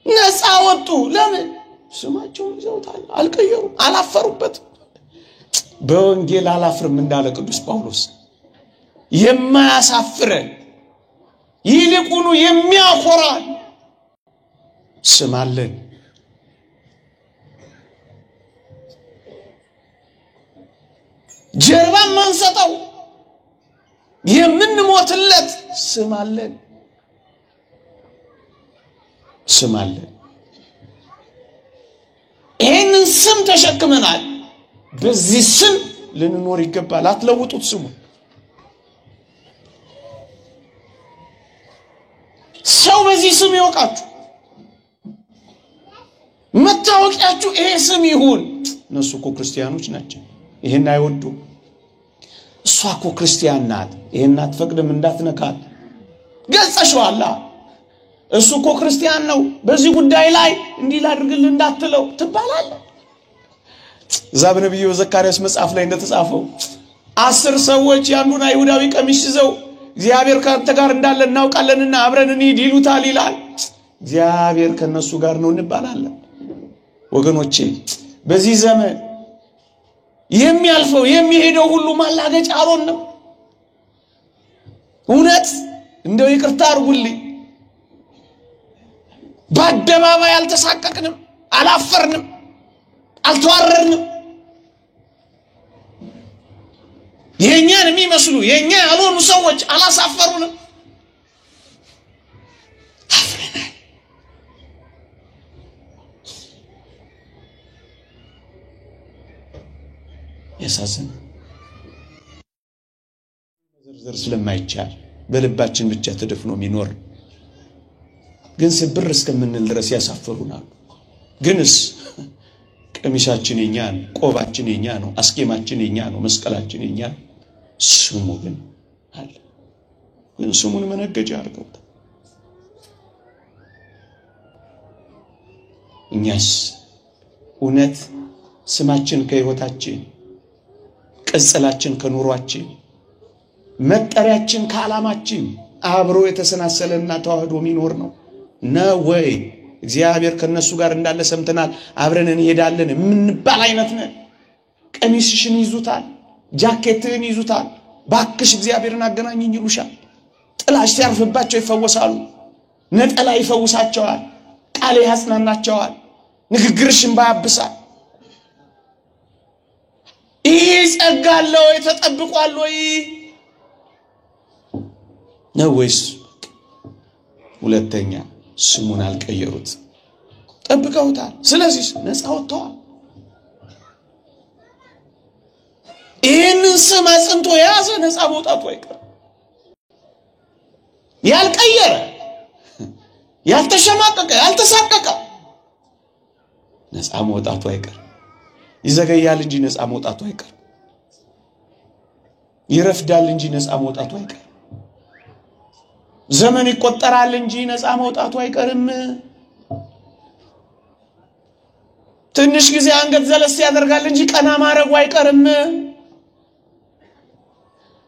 ነፃ ወጡ። ለምን? ስማቸውን ይዘውታል፣ አልቀየሩ፣ አላፈሩበት። በወንጌል አላፍርም እንዳለ ቅዱስ ጳውሎስ የማያሳፍረን ይልቁኑ የሚያኮራን ስም አለን። ጀርባ ማንሰጠው የምንሞትለት ስም አለን። ስም አለን። ይህንን ስም ተሸክመናል። በዚህ ስም ልንኖር ይገባል። አትለውጡት ስሙ። ሰው በዚህ ስም ይወቃችሁ። መታወቂያችሁ ይሄ ስም ይሁን። እነሱ እኮ ክርስቲያኖች ናቸው፣ ይሄን አይወዱ። እሷ እኮ ክርስቲያን ናት፣ ይሄን አትፈቅድም እንዳትነካት ገጸሽዋላ። እሱ እኮ ክርስቲያን ነው፣ በዚህ ጉዳይ ላይ እንዲህ ላድርግልህ እንዳትለው ትባላለህ። እዛ በነቢዩ ዘካርያስ መጽሐፍ ላይ እንደተጻፈው 10 ሰዎች ያንዱን አይሁዳዊ ቀሚስ ይዘው እግዚአብሔር ካንተ ጋር እንዳለ እናውቃለንና አብረን እንሂድ ይሉታል ይላል። እግዚአብሔር ከነሱ ጋር ነው እንባላለን። ወገኖቼ በዚህ ዘመን የሚያልፈው የሚሄደው ሁሉ ማላገጫ አልሆነም። እውነት እንደው ይቅርታ አድርጉልኝ፣ በአደባባይ አልተሳቀቅንም፣ አላፈርንም፣ አልተዋረድንም። የኛን የሚመስሉ የኛ ያልሆኑ ሰዎች አላሳፈሩንም። አፍረናል። ያሳዝን ዝርዝር ስለማይቻል በልባችን ብቻ ተደፍኖ የሚኖር ግን ስብር እስከምንል ድረስ ያሳፈሩናል። ግንስ ቀሚሳችን የኛ ነው፣ ቆባችን የኛ ነው፣ አስኬማችን የኛ ነው፣ መስቀላችን የኛ ነው። ስሙ ግን አለ። ግን ስሙን መነገጃ አድርገውታል። እኛስ እውነት ስማችን ከህይወታችን፣ ቅጽላችን ከኑሯችን፣ መጠሪያችን ከዓላማችን አብሮ የተሰናሰለና ተዋህዶ የሚኖር ነው ወይ? እግዚአብሔር ከነሱ ጋር እንዳለ ሰምተናል፣ አብረን እንሄዳለን የምንባል አይነት ነን። ቀሚስሽን ይዙታል፣ ጃኬትን ይዙታል። ባክሽ እግዚአብሔርን አገናኝኝ ይሉሻል። ጥላሽ ሲያርፍባቸው ይፈወሳሉ። ነጠላ ይፈውሳቸዋል። ቃል ያጽናናቸዋል። ንግግርሽን ባያብሳል። ይሄ ጸጋለው የተጠብቋል ወይ ነው ወይስ? ሁለተኛ ስሙን አልቀየሩት፣ ጠብቀውታል። ስለዚህ ነፃ ወጥተዋል። ይህንን ስም አጽንቶ የያዘ ነፃ መውጣቱ አይቀር። ያልቀየረ፣ ያልተሸማቀቀ፣ ያልተሳቀቀ ነፃ መውጣቱ አይቀር። ይዘገያል እንጂ ነፃ መውጣቱ አይቀር። ይረፍዳል እንጂ ነፃ መውጣቱ አይቀር። ዘመን ይቆጠራል እንጂ ነፃ መውጣቱ አይቀርም። ትንሽ ጊዜ አንገት ዘለስ ያደርጋል እንጂ ቀና ማረጉ አይቀርም።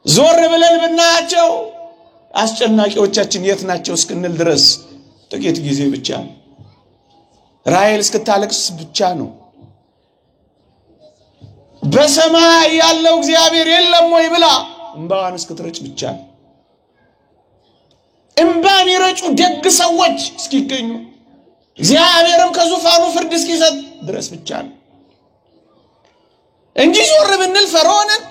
ዞር ብለን ብናያቸው አስጨናቂዎቻችን የት ናቸው እስክንል ድረስ ጥቂት ጊዜ ብቻ ነው። ራሔል እስክታለቅስ ብቻ ነው። በሰማይ ያለው እግዚአብሔር የለም ወይ ብላ እንባዋን እስክትረጭ ብቻ ነው። እንባን ይረጩ ደግ ሰዎች እስኪገኙ እግዚአብሔርም ከዙፋኑ ፍርድ እስኪሰጥ ድረስ ብቻ ነው እንጂ ዞር ብንል ፈርዖንን፣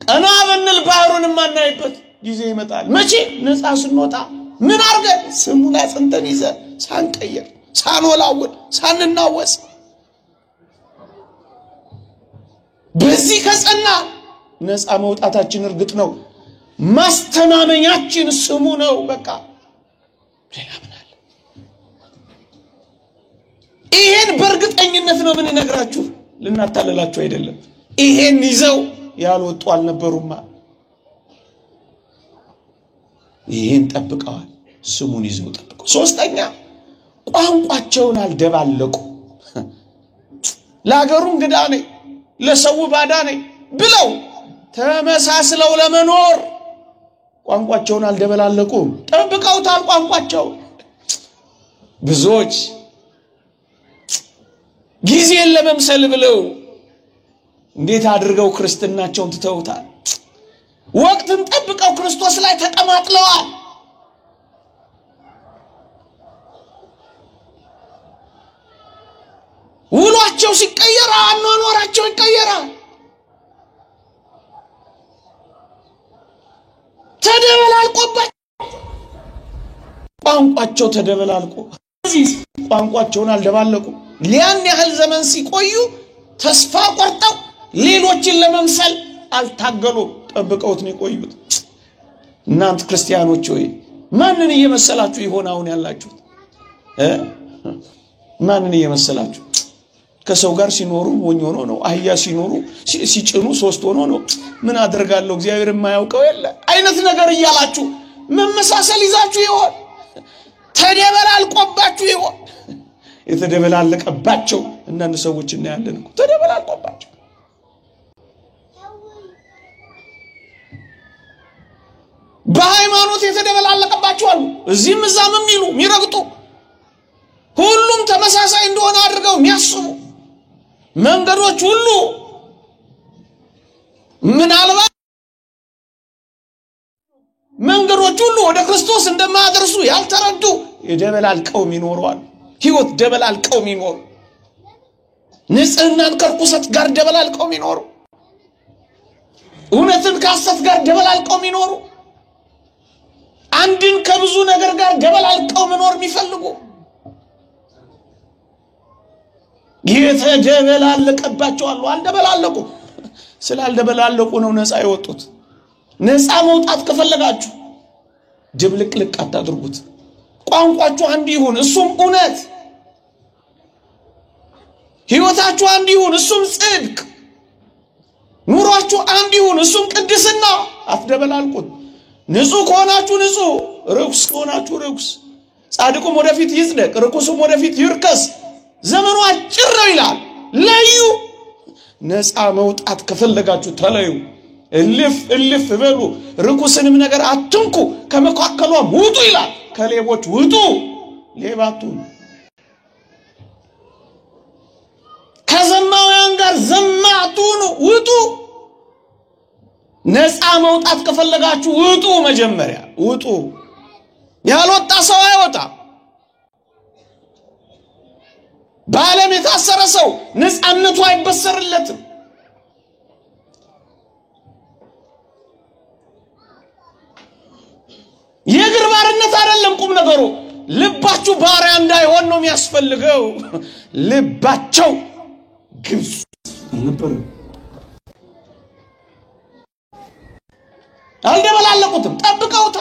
ቀና ብንል ባህሩን ማናይበት ጊዜ ይመጣል። መቼ? ነፃ ስንወጣ። ምን አርገን? ስሙን አጽንተን ይዘን ሳንቀየር፣ ሳንወላውል፣ ሳንናወስ። በዚህ ከጸና ነፃ መውጣታችን እርግጥ ነው። ማስተማመኛችን ስሙ ነው። በቃ ሌላ ምን አለ? ይሄን በእርግጠኝነት ነው ምን ነግራችሁ፣ ልናታለላችሁ አይደለም። ይሄን ይዘው ያልወጡ አልነበሩማ። ይሄን ጠብቀዋል። ስሙን ይዘው ጠብቀው። ሶስተኛ ቋንቋቸውን አልደባለቁ። ለሀገሩ እንግዳ ነኝ፣ ለሰው ባዳ ነኝ ብለው ተመሳስለው ለመኖር ቋንቋቸውን አልደበላለቁም። ጠብቀውታል ቋንቋቸው። ብዙዎች ጊዜን ለመምሰል ብለው እንዴት አድርገው ክርስትናቸውን ትተውታል። ወቅትን ጠብቀው ክርስቶስ ላይ ተቀማጥለዋል። ውሏቸው ሲቀየር አኗኗራቸው ይቀየራል። ተደበላልቆበት ቋንቋቸው ተደበላልቆ ቋንቋቸውን አልደባለቁ። ሊያን ያህል ዘመን ሲቆዩ ተስፋ ቆርጠው ሌሎችን ለመምሰል አልታገሉም ጠብቀውት ነው የቆዩት እናንተ ክርስቲያኖች ሆይ ማንን እየመሰላችሁ ይሆን አሁን ያላችሁት ማንን እየመሰላችሁ ከሰው ጋር ሲኖሩ ሞኝ ሆኖ ነው አህያ ሲኖሩ ሲጭኑ ሶስት ሆኖ ነው ምን አደርጋለሁ እግዚአብሔር የማያውቀው የለ አይነት ነገር እያላችሁ መመሳሰል ይዛችሁ ይሆን ተደበላልቆባችሁ ይሆን የተደበላለቀባቸው እናንተ ሰዎች እና ያለን እኮ ተደበላልቆባቸው በሃይማኖት የተደበላለቀባቸው አሉ እዚህም እዛም የሚሉ የሚረግጡ ሁሉም ተመሳሳይ እንደሆነ አድርገው የሚያስቡ መንገዶች ሁሉ ምናልባት መንገዶች ሁሉ ወደ ክርስቶስ እንደማያደርሱ ያልተረዱ የደበላልቀው የሚኖሩዋል ህይወት ደበላልቀው የሚኖሩ ንጽህናን ከርኩሰት ጋር ደበላልቀው የሚኖሩ እውነትን ከሐሰት ጋር ደበላልቀው የሚኖሩ አንድን ከብዙ ነገር ጋር ደበላልቀው መኖር የሚፈልጉ የተደበላለቀባቸው አሉ አልደበላለቁ ስላልደበላለቁ ነው ነፃ የወጡት ነፃ መውጣት ከፈለጋችሁ ድብልቅልቅ አታድርጉት ቋንቋችሁ አንድ ይሁን እሱም እውነት ህይወታችሁ አንድ ይሁን እሱም ጽድቅ ኑሯችሁ አንድ ይሁን እሱም ቅድስና አትደበላልቁት ንጹህ ከሆናችሁ ንጹህ ርኩስ ከሆናችሁ ርኩስ ጻድቁም ወደፊት ይጽደቅ ርኩስም ወደፊት ይርከስ ዘመኑ አጭር ነው ይላል ለዩ ነፃ መውጣት ከፈለጋችሁ ተለዩ እልፍ በሉ ርኩስንም ነገር አትንኩ ከመካከሏ ውጡ ይላል ከሌቦች ውጡ ሌባቱ ከዘማውያን ጋር ዘማቱኑ ውጡ ነፃ መውጣት ከፈለጋችሁ ውጡ መጀመሪያ ውጡ ያልወጣ ሰው አይወጣ በዓለም የታሰረ ሰው ነፃነቱ አይበሰርለትም የእግር ባርነት አይደለም ቁም ነገሩ ልባችሁ ባሪያ እንዳይሆን ነው የሚያስፈልገው ልባቸው ግብጽ ነበር አልደበላለቁትም ጠብቀውታ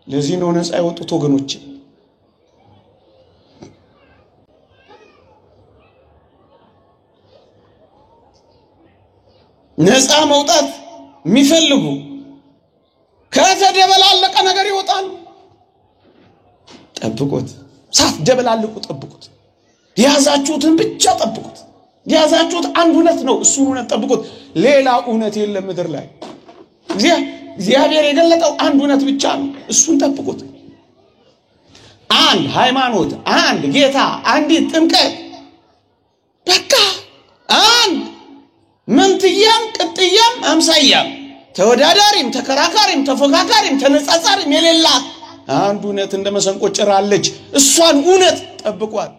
ለዚህ ነው ነፃ የወጡት ወገኖች ነፃ መውጣት የሚፈልጉ ከተደበላለቀ ነገር ይወጣሉ ጠብቁት ሳትደበላልቁ ጠብቁት ያዛችሁትን ብቻ ጠብቁት ያዛችሁት አንድ እውነት ነው እሱን እውነት ጠብቁት ሌላ እውነት የለም ምድር ላይ እግዚአብሔር የገለጠው አንድ እውነት ብቻ ነው እሱን ጠብቁት አንድ ሃይማኖት አንድ ጌታ አንዲት ጥምቀት በቃ አንድ መንትያም ቅጥያም አምሳያም ተወዳዳሪም ተከራካሪም ተፎካካሪም ተነጻጻሪም የሌላ አንድ እውነት እንደመሰንቆ ጭራለች እሷን እውነት ጠብቋል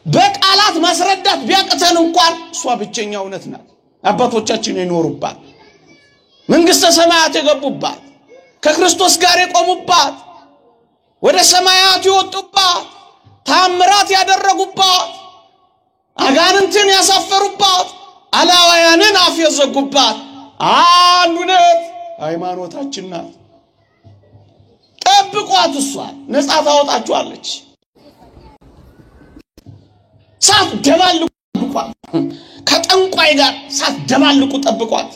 በቃላት ማስረዳት ቢያቀተን እንኳን እሷ ብቸኛ እውነት ናት አባቶቻችን የኖሩባት መንግስተ ሰማያት የገቡባት ከክርስቶስ ጋር የቆሙባት ወደ ሰማያት የወጡባት ታምራት ያደረጉባት አጋንንትን ያሳፈሩባት አላዋያንን አፍ የዘጉባት አንድ እውነት ሃይማኖታችን ናት ጠብቋት እሷን ነፃ ታወጣችኋለች ሳትደባልቁ ጠብቋት ከጠንቋይ ጋር ሳትደባልቁ ጠብቋት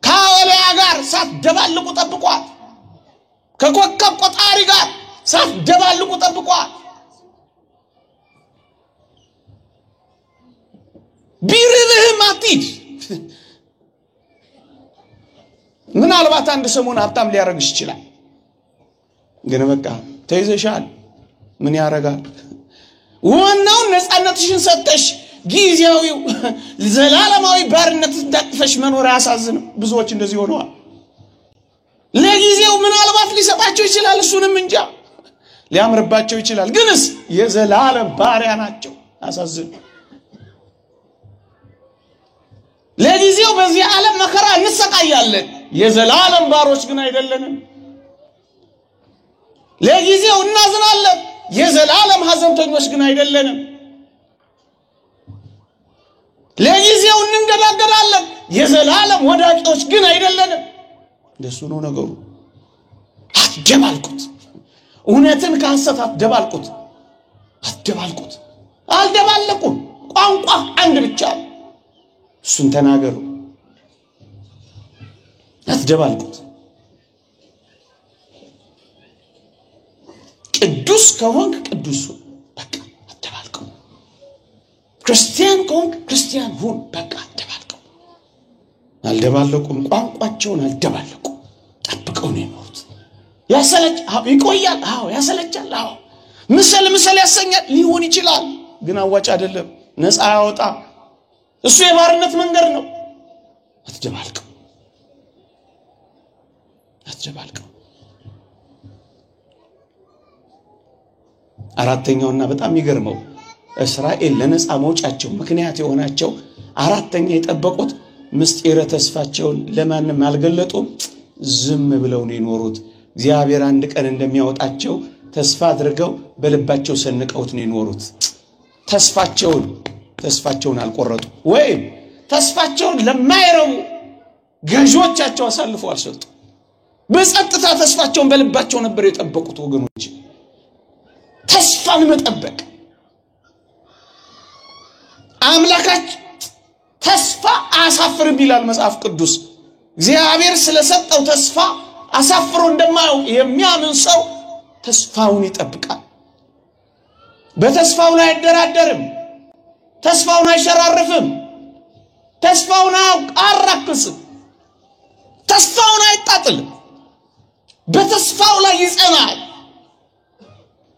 ከአውሊያ ጋር ሳትደባልቁ ጠብቋት ከኮከብ ቆጣሪ ጋር ሳትደባልቁ ጠብቋት ቢርብህም አትሂድ ምናልባት አንድ ሰሞን ሀብታም ሊያረግሽ ይችላል ግን በቃ ተይዘሻል ምን ያረጋል ዋናው ነፃነትሽን ሰጠሽ ጊዜያዊው ዘላለማዊ ባርነት ተጣጥፈሽ መኖር ያሳዝን ብዙዎች እንደዚህ ሆነዋል ለጊዜው ምናልባት ሊሰጣቸው ይችላል እሱንም እንጃ ሊያምርባቸው ይችላል ግንስ የዘላለም ባሪያ ናቸው አሳዝን ለጊዜው በዚህ ዓለም መከራ እንሰቃያለን የዘላለም ባሮች ግን አይደለንም ለጊዜው እናዝናለን የዘላለም ሐዘንተኞች ግን አይደለንም ለጊዜው እንንገዳገዳለን የዘላለም ወዳጆች ግን አይደለንም። እንደሱ ነው ነገሩ። አትደባልቁት። እውነትን ከሐሰት አትደባልቁት። አልደባለቁም። ቋንቋ አንድ ብቻ ነው። እሱን ተናገሩ። አትደባልቁት። ቅዱስ ከሆንክ ቅዱስ ሁን። በቃ አትደባልቁ። ክርስቲያን ከሆንክ ክርስቲያን ሁን። በቃ አትደባልቁ። አልደባለቁም። ቋንቋቸውን አልደባለቁም። ጠብቀው ነው የኖሩት። ያሰለች ይቆያል። ያሰለቻል። ምሰል ያሰኛል ሊሆን ይችላል፣ ግን አዋጭ አይደለም። ነፃ ያወጣ እሱ የባርነት መንገድ ነው። አትደባልቁ። አራተኛውና በጣም የሚገርመው እስራኤል ለነፃ መውጫቸው ምክንያት የሆናቸው አራተኛ የጠበቁት ምስጢረ ተስፋቸውን ለማንም አልገለጡም። ዝም ብለው ነው የኖሩት። እግዚአብሔር አንድ ቀን እንደሚያወጣቸው ተስፋ አድርገው በልባቸው ሰንቀውት ነው የኖሩት። ተስፋቸውን አልቆረጡ ወይም ተስፋቸውን ለማይረቡ ገዦቻቸው አሳልፈው አልሰጡ። በጸጥታ ተስፋቸውን በልባቸው ነበር የጠበቁት። ወገኖች ተስፋን መጠበቅ አምላካችን ተስፋ አሳፍርም ይላል መጽሐፍ ቅዱስ። እግዚአብሔር ስለሰጠው ተስፋ አሳፍሮ እንደማያውቅ የሚያምን ሰው ተስፋውን ይጠብቃል። በተስፋው ላይ አይደራደርም። ተስፋውን አይሸራርፍም። ተስፋውን አያራክስም። ተስፋውን አይጣጥልም። በተስፋው ላይ ይጸናል።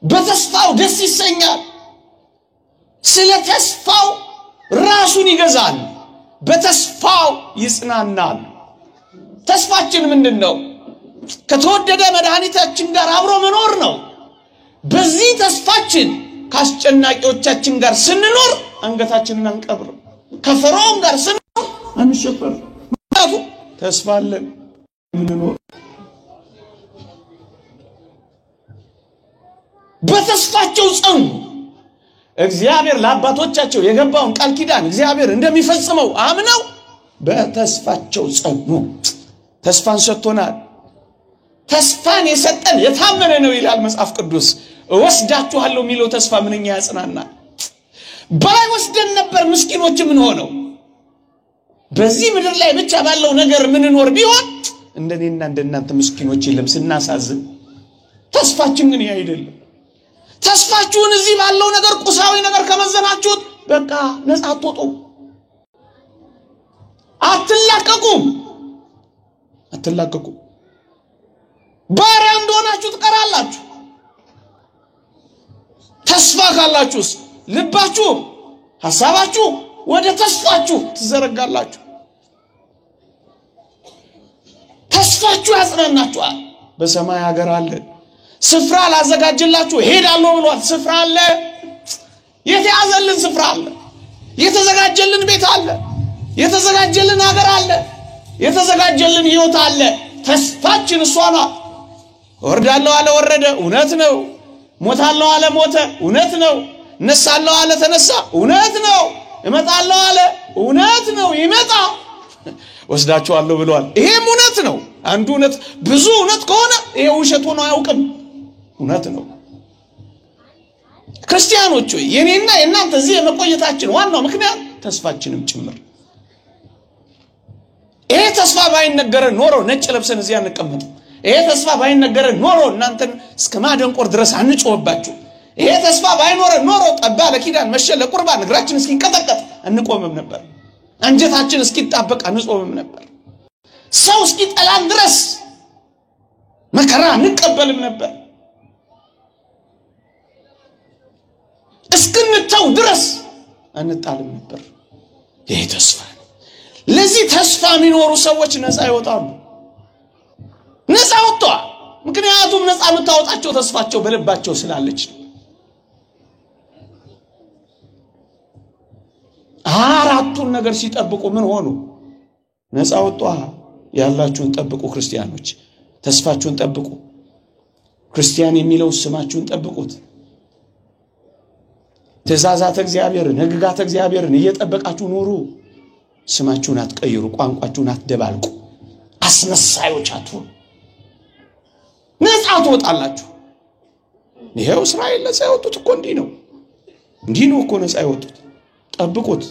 በተስፋው ደስ ይሰኛል። ስለ ተስፋው ራሱን ይገዛል። በተስፋው ይጽናናል። ተስፋችን ምንድነው? ከተወደደ መድኃኒታችን ጋር አብሮ መኖር ነው። በዚህ ተስፋችን ካስጨናቂዎቻችን ጋር ስንኖር አንገታችንን አንቀብርም። ከፈርዖን ጋር ስንኖር አንሸፈር። ምክንያቱም ተስፋ አለን ምንኖር። በተስፋቸው ጸኑ። እግዚአብሔር ለአባቶቻቸው የገባውን ቃል ኪዳን እግዚአብሔር እንደሚፈጽመው አምነው በተስፋቸው ጸኑ። ተስፋን ሰጥቶናል። ተስፋን የሰጠን የታመነ ነው ይላል መጽሐፍ ቅዱስ። ወስዳችኋለሁ የሚለው ተስፋ ምንኛ ያጽናናል። ባይወስደን ነበር ምስኪኖች ምን ሆነው በዚህ ምድር ላይ ብቻ ባለው ነገር ምንኖር ቢሆን እንደኔና እንደናንተ ምስኪኖች የለም ስናሳዝን። ተስፋችን ግን አይደለም። ተስፋችሁን እዚህ ባለው ነገር ቁሳዊ ነገር ከመዘናችሁት በቃ ነፃ አትወጡም። አትላቀቁም። ባሪያ እንደሆናችሁ ትቀራላችሁ። ተስፋ ካላችሁስ ልባችሁ ሐሳባችሁ ወደ ተስፋችሁ ትዘረጋላችሁ። ተስፋችሁ ያጽናናችኋል። በሰማይ ሀገር አለ፣ ስፍራ ላዘጋጅላችሁ ሄዳለሁ ብሏል። ስፍራ አለ፣ የተያዘልን ስፍራ አለ፣ የተዘጋጀልን ቤት አለ፣ የተዘጋጀልን ሀገር አለ፣ የተዘጋጀልን ሕይወት አለ። ተስፋችን እሷ ናት። ወርዳለሁ አለ ወረደ፣ እውነት ነው። ሞታለሁ አለ ሞተ፣ እውነት ነው። ነሳለሁ አለ ተነሳ፣ እውነት ነው። እመጣለሁ አለ፣ እውነት ነው። ይመጣ ወስዳችኋለሁ ብሏል። ይሄም እውነት ነው። አንዱ እውነት ብዙ እውነት ከሆነ ይሄ ውሸት ሆኖ አያውቅም። እውነት ነው። ክርስቲያኖች ሆይ የኔና የናንተ እዚህ የመቆየታችን ዋናው ምክንያት ተስፋችንም ጭምር። ይሄ ተስፋ ባይነገረን ኖሮ ነጭ ለብሰን እዚህ አንቀመጥ። ይሄ ተስፋ ባይነገረን ኖሮ እናንተን እስከ ማደንቆር ድረስ አንጮህባችሁ። ይሄ ተስፋ ባይኖረን ኖሮ ጠባ ለኪዳን መሸ ለቁርባን እግራችን እስኪንቀጠቀጥ አንቆምም ነበር። አንጀታችን እስኪጣበቅ አንጾምም ነበር። ሰው እስኪጠላን ድረስ መከራ እንቀበልም ነበር። እስክንተው ድረስ አንጣልም ነበር። ይሄ ተስፋ ለዚህ ተስፋ የሚኖሩ ሰዎች ነፃ ይወጣሉ። ነፃ ወጥተዋል። ምክንያቱም ነፃ የምታወጣቸው ተስፋቸው በልባቸው ስላለች ነው። አራቱን ነገር ሲጠብቁ ምን ሆኑ? ነፃ ወጥተዋል። ያላችሁን ጠብቁ ክርስቲያኖች፣ ተስፋችሁን ጠብቁ። ክርስቲያን የሚለው ስማችሁን ጠብቁት። ትእዛዛተ እግዚአብሔርን ሕግጋተ እግዚአብሔርን እየጠበቃችሁ ኑሩ። ስማችሁን አትቀይሩ፣ ቋንቋችሁን አትደባልቁ፣ አስመሳዮች አትሁኑ፣ ነፃ ትወጣላችሁ። ይሄው እስራኤል ነፃ ያወጡት እኮ እንዲህ ነው እኮ ነፃ ያወጡት። ጠብቁት።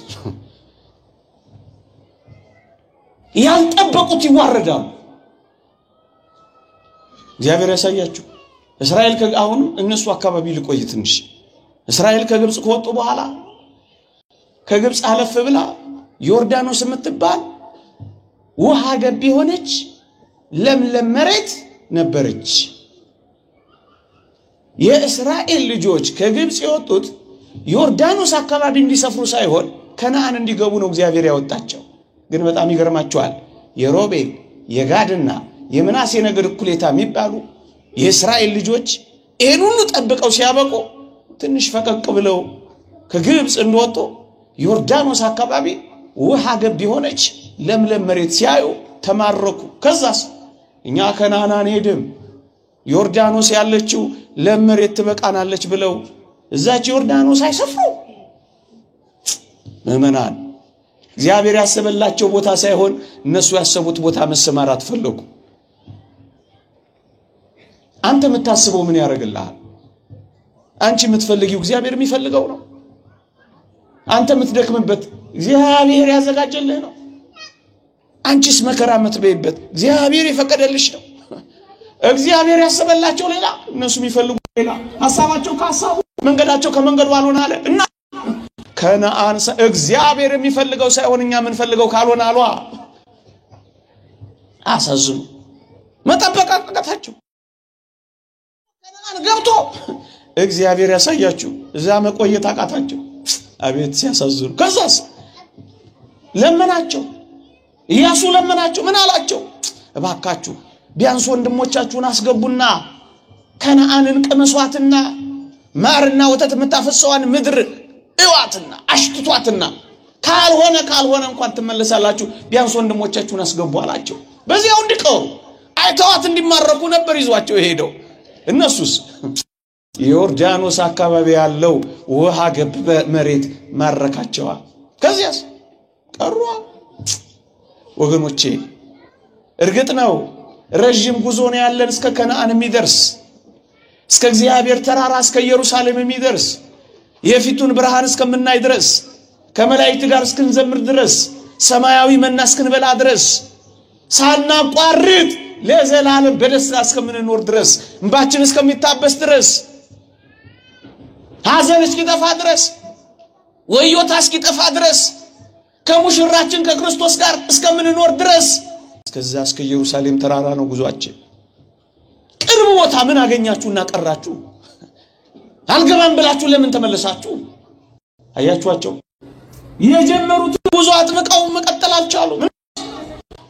ያልጠበቁት ይዋረዳሉ። እግዚአብሔር ያሳያችሁ። እስራኤል አሁን እነሱ አካባቢ ልቆይ ትንሽ። እስራኤል ከግብጽ ከወጡ በኋላ ከግብጽ አለፍ ብላ ዮርዳኖስ የምትባል ውሃ ገብ የሆነች ለምለም መሬት ነበረች። የእስራኤል ልጆች ከግብጽ የወጡት ዮርዳኖስ አካባቢ እንዲሰፍሩ ሳይሆን ከነዓን እንዲገቡ ነው እግዚአብሔር ያወጣቸው። ግን በጣም ይገርማቸዋል። የሮቤል የጋድና የምናሴ ነገድ እኩሌታ የሚባሉ የእስራኤል ልጆች ይሄን ሁሉ ጠብቀው ሲያበቁ ትንሽ ፈቀቅ ብለው ከግብጽ እንደወጡ ዮርዳኖስ አካባቢ ውሃ ገብ የሆነች ለምለም መሬት ሲያዩ ተማረኩ። ከዛስ እኛ ከነዓን አንሄድም፣ ዮርዳኖስ ያለችው ለም መሬት ትበቃናለች ብለው እዛች ዮርዳኖስ አይሰፍሩ። ምእመናን እግዚአብሔር ያሰበላቸው ቦታ ሳይሆን እነሱ ያሰቡት ቦታ መሰማራት ፈለጉ። አንተ የምታስበው ምን ያደርግልሃል? አንቺ የምትፈልጊው እግዚአብሔር የሚፈልገው ነው። አንተ የምትደክምበት እግዚአብሔር ያዘጋጀልህ ነው። አንቺስ መከራ የምትበይበት እግዚአብሔር የፈቀደልሽ ነው። እግዚአብሔር ያሰበላቸው ሌላ፣ እነሱ የሚፈልጉ ሌላ። ሐሳባቸው ከሐሳቡ መንገዳቸው ከመንገዱ አልሆነ አለ እና ከነዓን እግዚአብሔር የሚፈልገው ሳይሆን እኛ የምንፈልገው ካልሆነ አሏ። አሳዝኑ። መጠበቅ አቃታቸው። ከነዓን ገብቶ እግዚአብሔር ያሳያችሁ እዛ መቆየት አቃታቸው። አቤት ሲያሳዝኑ። ከዛስ ለመናቸው። ኢያሱ ለመናቸው። ምን አላቸው? እባካችሁ ቢያንስ ወንድሞቻችሁን አስገቡና ከነዓንን ቅመሷትና ማርና ወተት የምታፈሰዋን ምድር እዋትና አሽትቷትና ካልሆነ እንኳን ትመለሳላችሁ፣ ቢያንስ ወንድሞቻችሁን አስገቡ አላቸው። በዚያው እንዲቀሩ አይተዋት እንዲማረኩ ነበር ይዟቸው ሄደው። እነሱስ ዮርዳኖስ አካባቢ ያለው ውሃ ገብ መሬት ማረካቸው። ከዚያስ ቀሩ። ወገኖቼ እርግጥ ነው ረጅም ጉዞ ነው ያለን እስከ ከነዓን የሚደርስ፣ እስከ እግዚአብሔር ተራራ እስከ ኢየሩሳሌም የሚደርስ፣ የፊቱን ብርሃን እስከምናይ ድረስ፣ ከመላእክት ጋር እስክንዘምር ድረስ፣ ሰማያዊ መና እስክንበላ ድረስ፣ ሳናቋርጥ ለዘላለም በደስታ እስከምንኖር ድረስ፣ እንባችን እስከሚታበስ ድረስ፣ ሐዘን እስኪጠፋ ድረስ፣ ወዮታ እስኪጠፋ ድረስ፣ ከሙሽራችን ከክርስቶስ ጋር እስከምንኖር ድረስ እስከዛ እስከ ኢየሩሳሌም ተራራ ነው ጉዟችን። ቅርብ ቦታ ምን አገኛችሁና ቀራችሁ? አልገባም ብላችሁ ለምን ተመለሳችሁ? አያችኋቸው። የጀመሩት ጉዞ አጥብቀው መቀጠል አልቻሉም።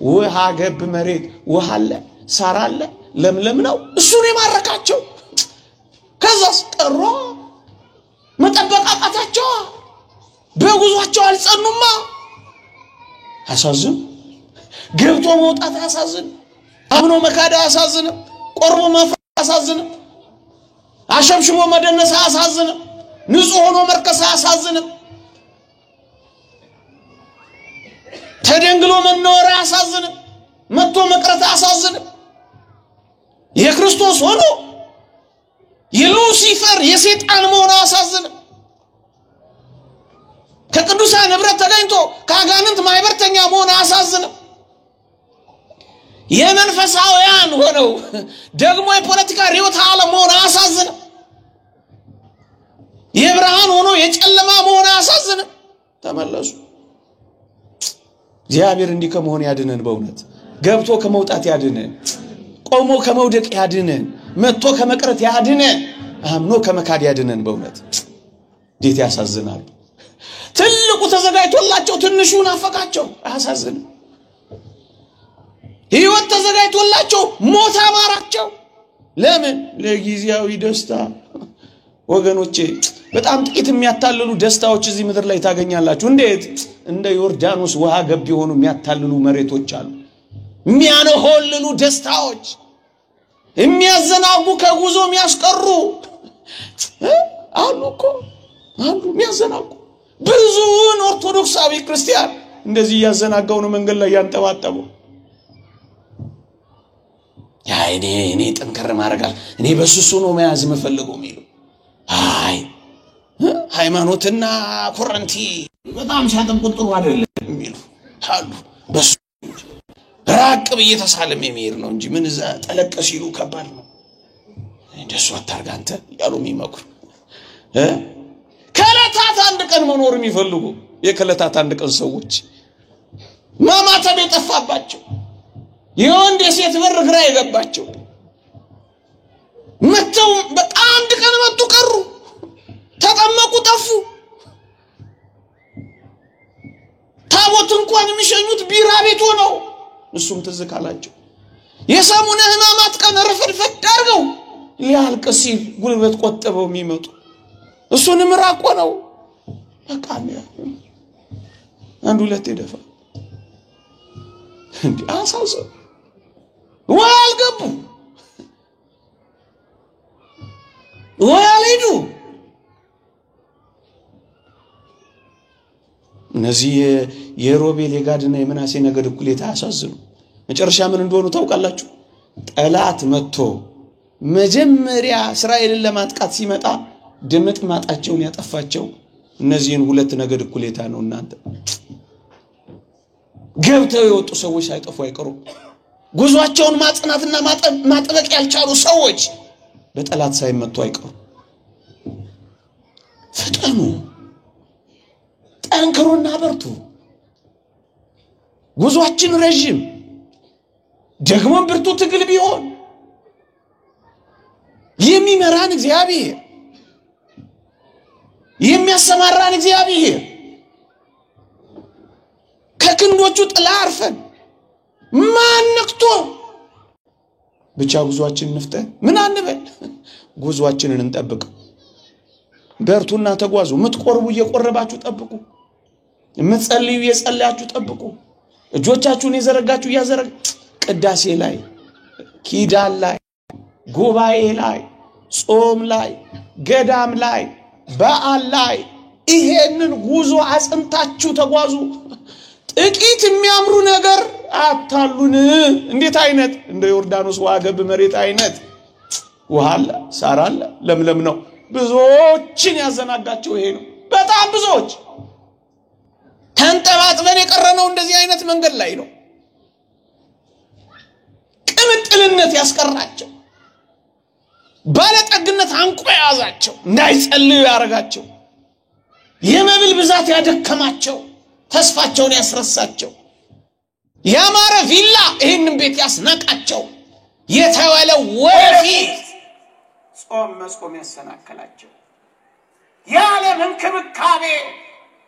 ውሃ ገብ መሬት ውሃ አለ፣ ሳር አለ፣ ለምለም ነው፣ እሱን የማረካቸው። ከዛስ ቀሩ። መጠበቅ አቃታቸው። በጉዟቸው አልጸኑማ። አሳዝን። ገብቶ መውጣት አሳዝን። አምኖ መካዳ አሳዝን። ቆርቦ መፍራት አሳዝን። አሸምሽሞ መደነስ አሳዝን። ንጹህ ሆኖ መርከስ አሳዝን። ተደንግሎ መኖር አሳዝን። መጥቶ መቅረት አሳዝን። የክርስቶስ ሆኖ የሉሲፈር የሰይጣን መሆን አሳዝን። ከቅዱሳን ህብረት ተገኝቶ ከአጋንንት ማይበርተኛ መሆን አሳዝን። የመንፈሳውያን ሆነው ደግሞ የፖለቲካ ሪዮት ዓለም መሆን አሳዝን። የብርሃን ሆኖ የጨለማ መሆን አሳዝን። ተመለሱ። እግዚአብሔር እንዲህ ከመሆን ያድነን። በእውነት ገብቶ ከመውጣት ያድነን። ቆሞ ከመውደቅ ያድነን። መጥቶ ከመቅረት ያድነን። አምኖ ከመካድ ያድነን። በእውነት እንዴት ያሳዝናል። ትልቁ ተዘጋጅቶላቸው ትንሹን አፈቃቸው። አያሳዝን? ሕይወት ተዘጋጅቶላቸው ሞት አማራቸው። ለምን? ለጊዜያዊ ደስታ። ወገኖቼ በጣም ጥቂት የሚያታልሉ ደስታዎች እዚህ ምድር ላይ ታገኛላችሁ። እንዴት? እንደ ዮርዳኖስ ውሃ ገብ የሆኑ የሚያታልሉ መሬቶች አሉ። የሚያነሆልሉ ደስታዎች፣ የሚያዘናጉ ከጉዞ የሚያስቀሩ አሉ እኮ አሉ። የሚያዘናጉ ብዙውን ኦርቶዶክሳዊ ክርስቲያን እንደዚህ ያዘናጋው ነው መንገድ ላይ ያንጠባጠበው። ያ እኔ ጠንከር ማረጋል እኔ በሱሱ ነው መያዝ መፈልገው የሚሉ አይ ሃይማኖትና ኮረንቲ በጣም ሲያጠብቁ ጥሩ አይደለም የሚሉ አሉ። በሱ ራቅ በየተሳለም የሚሄድ ነው እንጂ ምን እዛ ጠለቅ ሲሉ ከባድ ነው። እንደሱ አታርጋ አንተ ያሉ የሚመክሩ ከለታት አንድ ቀን መኖር የሚፈልጉ የከለታት አንድ ቀን ሰዎች ማማተብ የጠፋባቸው የወንድ የሴት በር ግራ የገባቸው መተው በቃ አንድ ቀን መጡ ቀሩ ተጠመቁ ጠፉ። ታቦት እንኳን የሚሸኙት ቢራ ቤት ሆነው እሱም ትዝ ካላቸው የሰሙነ ሕማማት ቀን ረፈድፈድ አድርገው ሊያልቅ ሲል ጉልበት ቆጥበው የሚመጡ እሱንም ራቆ ነው በቃ አንድ ሁለት ይደፋ እንዴ አሳሰ ወልገቡ ወያሊዱ እነዚህ የሮቤል የጋድና የምናሴ ነገድ እኩሌታ ያሳዝኑ። መጨረሻ ምን እንደሆኑ ታውቃላችሁ? ጠላት መጥቶ መጀመሪያ እስራኤልን ለማጥቃት ሲመጣ ድምጥ ማጣቸውን ያጠፋቸው እነዚህን ሁለት ነገድ እኩሌታ ነው። እናንተ ገብተው የወጡ ሰዎች ሳይጠፉ አይቀሩ። ጉዟቸውን ማጽናትና ማጥበቅ ያልቻሉ ሰዎች በጠላት ሳይመቱ አይቀሩ። ፈጠኑ፣ ጠንክሩና በርቱ። ጉዟችን ረጅም ደግሞ ብርቱ ትግል ቢሆን የሚመራን እግዚአብሔር የሚያሰማራን እግዚአብሔር ከክንዶቹ ጥላ አርፈን ማንክቶ ብቻ ጉዟችንን እንፍጠን። ምን አንበል ጉዟችንን እንጠብቅ። በርቱና ተጓዙ። ምትቆርቡ እየቆረባችሁ ጠብቁ። ምትጸልዩ እየጸለያችሁ ጠብቁ። እጆቻችሁን የዘረጋችሁ ያዘረግ ቅዳሴ ላይ ኪዳን ላይ ጉባኤ ላይ ጾም ላይ ገዳም ላይ በዓል ላይ ይሄንን ጉዞ አጽንታችሁ ተጓዙ። ጥቂት የሚያምሩ ነገር አታሉን። እንዴት አይነት እንደ ዮርዳኖስ ዋገብ መሬት አይነት ውሃ አለ፣ ሳር አለ፣ ለምለም ነው። ብዙዎችን ያዘናጋቸው ይሄ ነው። በጣም ብዙዎች ተንጠባጥበን የቀረነው እንደዚህ አይነት መንገድ ላይ ነው። ቅምጥልነት ያስቀራቸው፣ ባለጠግነት አንቆ ያዛቸው፣ እንዳይጸልዩ ያረጋቸው፣ የመብል ብዛት ያደከማቸው፣ ተስፋቸውን ያስረሳቸው፣ ያማረ ቪላ ይሄንን ቤት ያስናቃቸው፣ የተወለ ወፊት ጾም መስቆም ያሰናከላቸው፣ የዓለም እንክብካቤ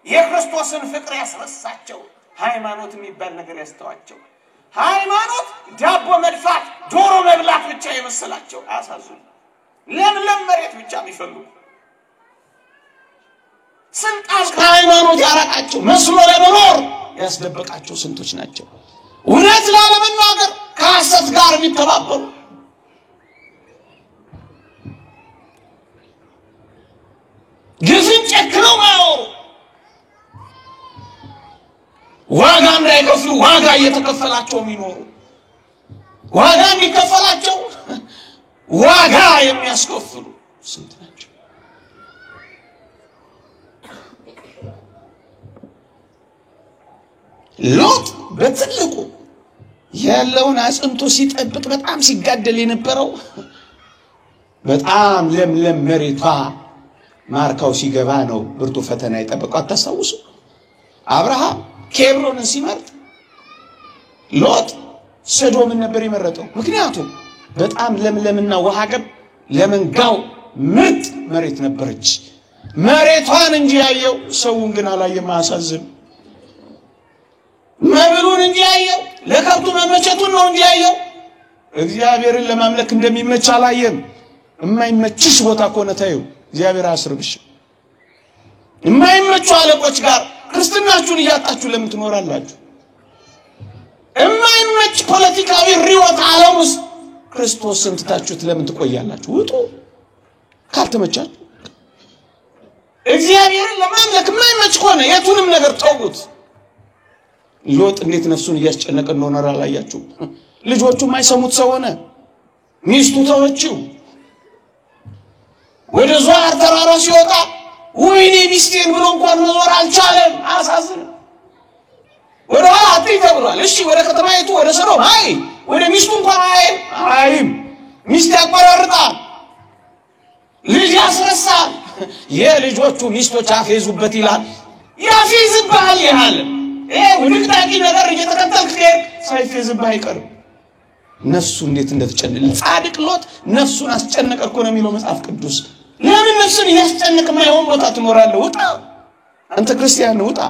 የክርስቶስን ፍቅር ያስረሳቸው፣ ሃይማኖት የሚባል ነገር ያስተዋቸው፣ ሃይማኖት ዳቦ መድፋት ዶሮ መብላት ብቻ የመሰላቸው አሳዝኑ። ለምለም መሬት ብቻ የሚፈልጉ ስልጣን ከሃይማኖት ያራቃቸው፣ መስሎ ለመኖር ያስደበቃቸው ስንቶች ናቸው። እውነት ላለመናገር ከሐሰት ጋር የሚተባበሩ ግፍን ጨክነው ማያወሩ ዋጋ እንዳይከፍሉ ዋጋ እየተከፈላቸው የሚኖሩ ዋጋ የሚከፈላቸው ዋጋ የሚያስከፍሉ ስንት ናቸው። ሎጥ በትልቁ ያለውን አጽንቶ ሲጠብቅ በጣም ሲጋደል የነበረው በጣም ለምለም መሬቷ ማርካው ሲገባ ነው ብርቱ ፈተና የጠበቀው። አታስታውሱ? አብርሃም ኬብሮንን ሲመርጥ ሎጥ ሰዶምን ነበር የመረጠው። ምክንያቱም በጣም ለምለምና ውሃ ገብ ለመንጋው ምርጥ መሬት ነበረች። መሬቷን እንጂ ያየው ሰውን ግን አላየም። ማሳዝን መብሉን እንጂ ያየው ለከብቱ መመቸቱን ነው እንጂ ያየው እግዚአብሔርን ለማምለክ እንደሚመች አላየም። የማይመችሽ ቦታ ከሆነ ታዩ እግዚአብሔር አስርብሽ። የማይመቹ አለቆች ጋር ክርስትናችሁን እያጣችሁ ለምን ትኖራላችሁ? የማይመች ፖለቲካዊ ሪዮት ዓለም ውስጥ ክርስቶስን ትታችሁት ለምን ትቆያላችሁ? ውጡ ካልተመቻችሁ። እግዚአብሔርን ለማምለክ የማይመች ከሆነ የቱንም ነገር ተውት። ሎጥ እንዴት ነፍሱን እያስጨነቀ እንደሆነ አላያችሁ? ልጆቹ የማይሰሙት ሰው ሆነ። ሚስቱ ተወችው። ወደ ዟር ተራራ ሲወጣ ወይኔ ሚስቴን ብሎ እንኳን መዞር አልቻለም። አሳዝነ። ወደ ኋላ ተብሏል። እሺ ወደ ከተማይቱ ወደ ሰዶም አይ ወደ ሚስቱ እንኳን አይም ሚስት ያቆራርጣል፣ ልጅ ያስረሳል። የልጆቹ ሚስቶች አፌዙበት ይላል። ያፌዝብሃል ይላል። ውድቅዳቂ ነገር እየተከተልክ ሳይፌዝብህ አይቀርም። ነፍሱ እንዴት እንደተጨነቀ ጻድቅ ሎጥ ነፍሱን አስጨነቀ እኮ ነው የሚለው መጽሐፍ ቅዱስ። ለምን ነፍስን ያስጨነቀ ማይሆን ቦታ ትኖራለህ? ውጣ! አንተ ክርስቲያን ውጣ!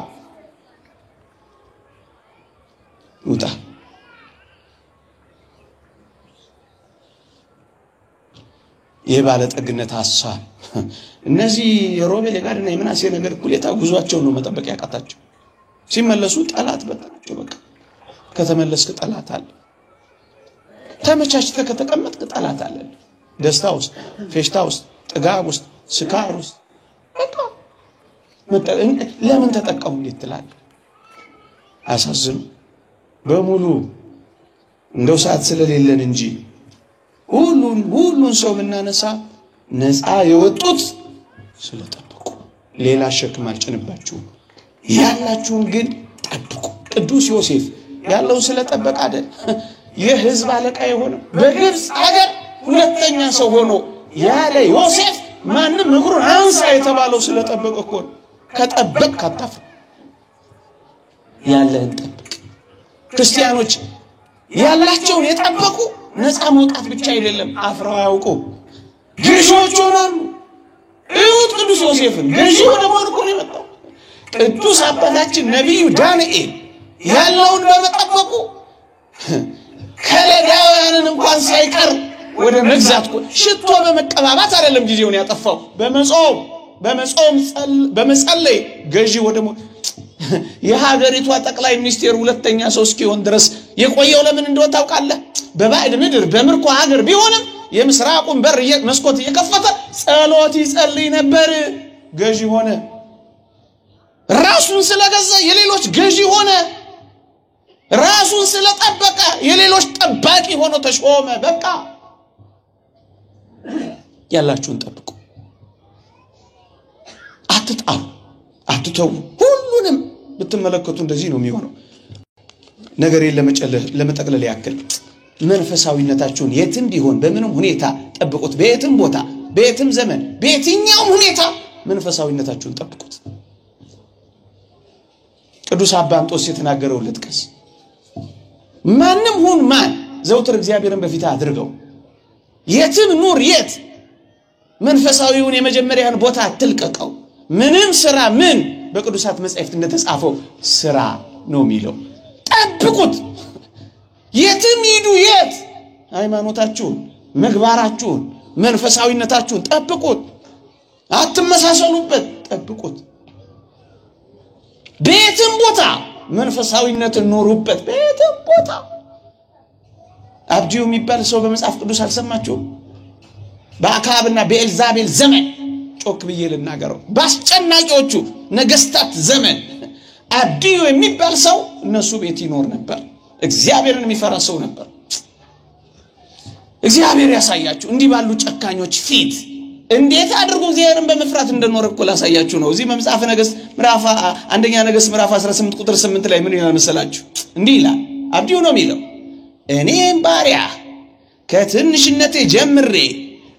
ውጣ! የባለጠግነት ሐሳብ እነዚህ የሮቤል የጋድና የምናሴ ነገር ኩሌታ ጉዟቸው ነው መጠበቅ ያቃታቸው። ሲመለሱ ጠላት በጣቸው። በቃ ከተመለስክ ጠላት አለ። ተመቻችተህ ከተቀመጥክ ጠላት አለ። ደስታ ውስጥ፣ ፌሽታ ውስጥ፣ ጥጋብ ውስጥ፣ ስካር ውስጥ በቃ ለምን ተጠቀሙ እንዴት ትላለህ? አሳዝኑ። በሙሉ እንደው ሰዓት ስለሌለን እንጂ ሁሉን ሰው ምናነሳ ነፃ የወጡት ስለጠበቁ ሌላ ሸክም አልጭንባችሁም። ያላችሁን ግን ጠብቁ። ቅዱስ ዮሴፍ ያለውን ስለጠበቀ አይደል የሕዝብ አለቃ የሆነ በግብጽ ሀገር ሁለተኛ ሰው ሆኖ ያለ ዮሴፍ ማንም እግሩን አንሳ የተባለው ስለጠበቀ እኮ ነው። ከጠበቅ ካታፍር ያለህን ጠብቅ። ክርስቲያኖች ያላቸውን የጠበቁ ነፃ መውጣት ብቻ አይደለም አፍረው ያውቁ ገዢዎች ሆናሉ። እዩት ቅዱስ ዮሴፍን ገዢ ሆነ ማለት ነው የመጣው። ቅዱስ አባታችን ነብዩ ዳንኤል ያለውን በመጠበቁ ከለዳውያንን እንኳን ሳይቀር ወደ መግዛት ሽቶ በመቀባባት አይደለም ጊዜውን ያጠፋው። በመጸለይ ገዢ ወደ የሀገሪቷ ጠቅላይ ሚኒስቴር ሁለተኛ ሰው እስኪሆን ድረስ የቆየው ለምን እንደሆነ ታውቃለህ? በባዕድ ምድር በምርኮ ሀገር ቢሆንም የምስራቁን በር መስኮት እየከፈተ ጸሎት ይጸልይ ነበር። ገዢ ሆነ። ራሱን ስለገዛ የሌሎች ገዢ ሆነ። ራሱን ስለጠበቀ የሌሎች ጠባቂ ሆኖ ተሾመ። በቃ ያላችሁን ጠብቁ። አትጣሩ፣ አትተው። ሁሉንም ብትመለከቱ እንደዚህ ነው የሚሆነው። ነገሬን ለመጠቅለል ያክል መንፈሳዊነታችሁን የትም ቢሆን በምንም ሁኔታ ጠብቁት። በየትም ቦታ፣ በየትም ዘመን፣ በየትኛውም ሁኔታ መንፈሳዊነታችሁን ጠብቁት። ቅዱስ አባ እንጦንስ የተናገረው ልጥቀስ። ማንም ሁን ማን ዘውትር እግዚአብሔርን በፊት አድርገው። የትም ኑር የት መንፈሳዊውን የመጀመሪያን ቦታ አትልቀቀው። ምንም ስራ ምን በቅዱሳት መጻሕፍት እንደተጻፈው ስራ ነው የሚለው። ጠብቁት። የትም ሂዱ የት ሃይማኖታችሁን፣ ምግባራችሁን፣ መንፈሳዊነታችሁን ጠብቁት። አትመሳሰሉበት፣ ጠብቁት። በየትም ቦታ መንፈሳዊነትን ኖሩበት። በየትም ቦታ አብዲዩ የሚባል ሰው በመጽሐፍ ቅዱስ አልሰማችሁም? በአክዓብና በኤልዛቤል ዘመን ጮክ ብዬ ልናገረው፣ በአስጨናቂዎቹ ነገስታት ዘመን አብዲዩ የሚባል ሰው እነሱ ቤት ይኖር ነበር። እግዚአብሔርን የሚፈራ ሰው ነበር። እግዚአብሔር ያሳያችሁ እንዲህ ባሉ ጨካኞች ፊት እንዴት አድርጎ እግዚአብሔርን በመፍራት እንደኖረ እኮ ላሳያችሁ ነው። እዚህ በመጽሐፈ ነገሥት ምዕራፍ አንደኛ ነገሥት ምዕራፍ 18 ቁጥር 8 ላይ ምን ይላል መሰላችሁ? እንዲህ ይላል። አብዲዩ ነው የሚለው፣ እኔም ባሪያ ከትንሽነቴ ጀምሬ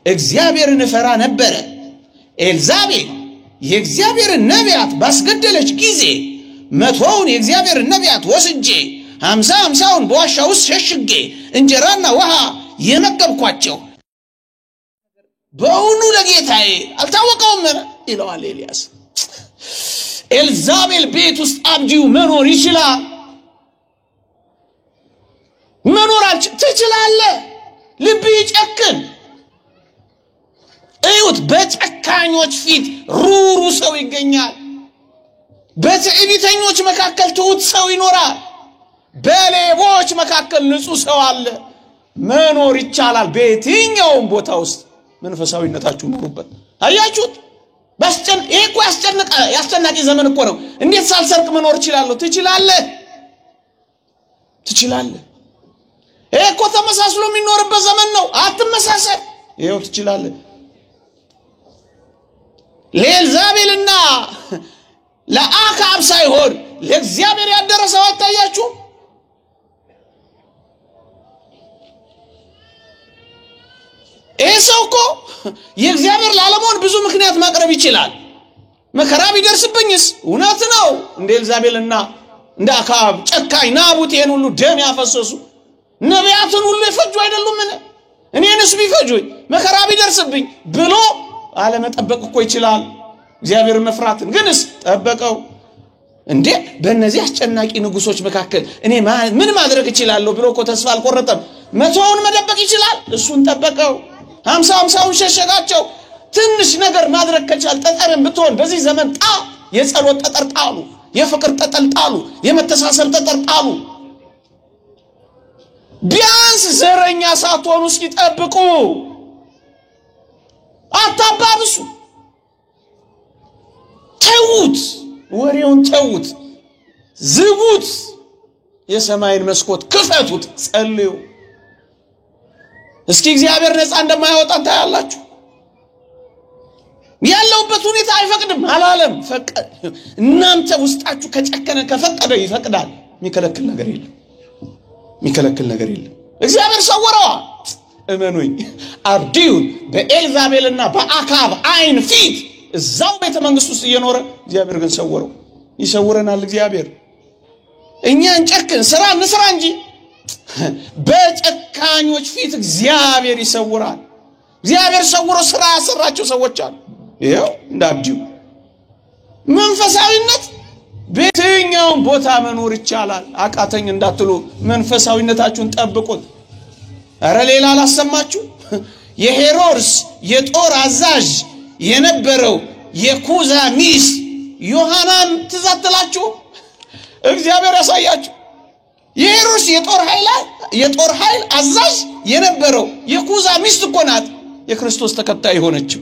እግዚአብሔርን እፈራ ነበረ። ኤልዛቤል የእግዚአብሔርን ነቢያት ባስገደለች ጊዜ 100ውን የእግዚአብሔርን ነቢያት ወስጄ 50ውን በዋሻ ውስጥ ሸሽጌ እንጀራና ውሃ የመገብኳቸው በእውኑ ለጌታዬ አልታወቀውም ይለዋል ኤልያስ። ኤልዛቤል ቤት ውስጥ አብዲዩ መኖር ይችላል? መኖር ትችላለህ? ልብ ይጨክን። እዩት፣ በጨካኞች ፊት ሩሩ ሰው ይገኛል። በትዕቢተኞች መካከል ትሁት ሰው ይኖራል። በሌቦች መካከል ንጹህ ሰው አለ። መኖር ይቻላል። በየትኛውም ቦታ ውስጥ መንፈሳዊነታችሁ ኑሩበት። አያችሁት? ይሄ እኮ ያስጨናቂ ዘመን እኮ ነው። እንዴት ሳልሰርቅ መኖር እችላለሁ? ትችላለህ። ትችላለህ። ይሄ እኮ ተመሳስሎ የሚኖርበት ዘመን ነው። አትመሳሰል። ይሄው ትችላለህ። ለኤልዛቤልና ለአክዓብ ሳይሆን ለእግዚአብሔር ያደረሰው አታያችሁ? ይሄ ሰው እኮ የእግዚአብሔር ላለመሆን ብዙ ምክንያት ማቅረብ ይችላል። መከራ ቢደርስብኝስ? እውነት ነው። እንደ ኤልዛቤልና እንደ አክዓብ ጨካኝ ናቡቴን ሁሉ ደም ያፈሰሱ ነቢያትን ሁሉ ይፈጁ አይደሉምን? እኔንስ ቢፈጁኝ መከራ ቢደርስብኝ ብሎ አለመጠበቅ እኮ ይችላል። እግዚአብሔር መፍራትን ግንስ ጠበቀው። እንዴ በእነዚህ አስጨናቂ ንጉሶች መካከል እኔ ምን ማድረግ እችላለሁ ብሎ እኮ ተስፋ አልቆረጠም። መቶውን መደበቅ ይችላል። እሱን ጠበቀው። 50 ሸሸጋቸው። ትንሽ ነገር ማድረግ ከቻል ጠጠርን ብትሆን በዚህ ዘመን የጸሎት ጠጠር ጣሉ፣ የፍቅር ጠጠር ጣሉ፣ የመተሳሰብ ጠጠር ጣሉ። ቢያንስ ዘረኛ ሳትሆኑ እስኪ ጠብቁ። አታባብሱ። ተውት፣ ወሬውን ተውት፣ ዝጉት፣ የሰማይን መስኮት ክፈቱት፣ ጸልዩ። እስኪ እግዚአብሔር ነፃ እንደማያወጣን ታያላችሁ። ያለውበት ሁኔታ አይፈቅድም አላለም። ፈቀደ። እናንተ ውስጣችሁ ከጨከነ ከፈቀደ ይፈቅዳል። የሚከለክል ነገር የለም። የሚከለክል ነገር የለም። እግዚአብሔር ሰወረዋ። እመኑኝ፣ አብዲውን በኤልዛቤልና በአክዓብ አይን ፊት እዛው ቤተ መንግስት ውስጥ እየኖረ እግዚአብሔር ግን ሰወረው። ይሰውረናል እግዚአብሔር። እኛ እንጨክን፣ ስራ እንስራ እንጂ በጨካኞች ፊት እግዚአብሔር ይሰውራል። እግዚአብሔር ሰውሮ ስራ ያሰራቸው ሰዎች አሉ። ይሄው እንዳብጂው መንፈሳዊነት በየትኛውም ቦታ መኖር ይቻላል። አቃተኝ እንዳትሉ መንፈሳዊነታችሁን ጠብቁት። አረ ሌላ አላሰማችሁ? የሄሮድስ የጦር አዛዥ የነበረው የኩዛ ሚስት ዮሐናን ትዛትላችሁ? እግዚአብሔር ያሳያችሁ። የሄሮድስ የጦር ኃይል አዛዥ የነበረው የኩዛ ሚስት እኮ ናት የክርስቶስ ተከታይ ሆነችው።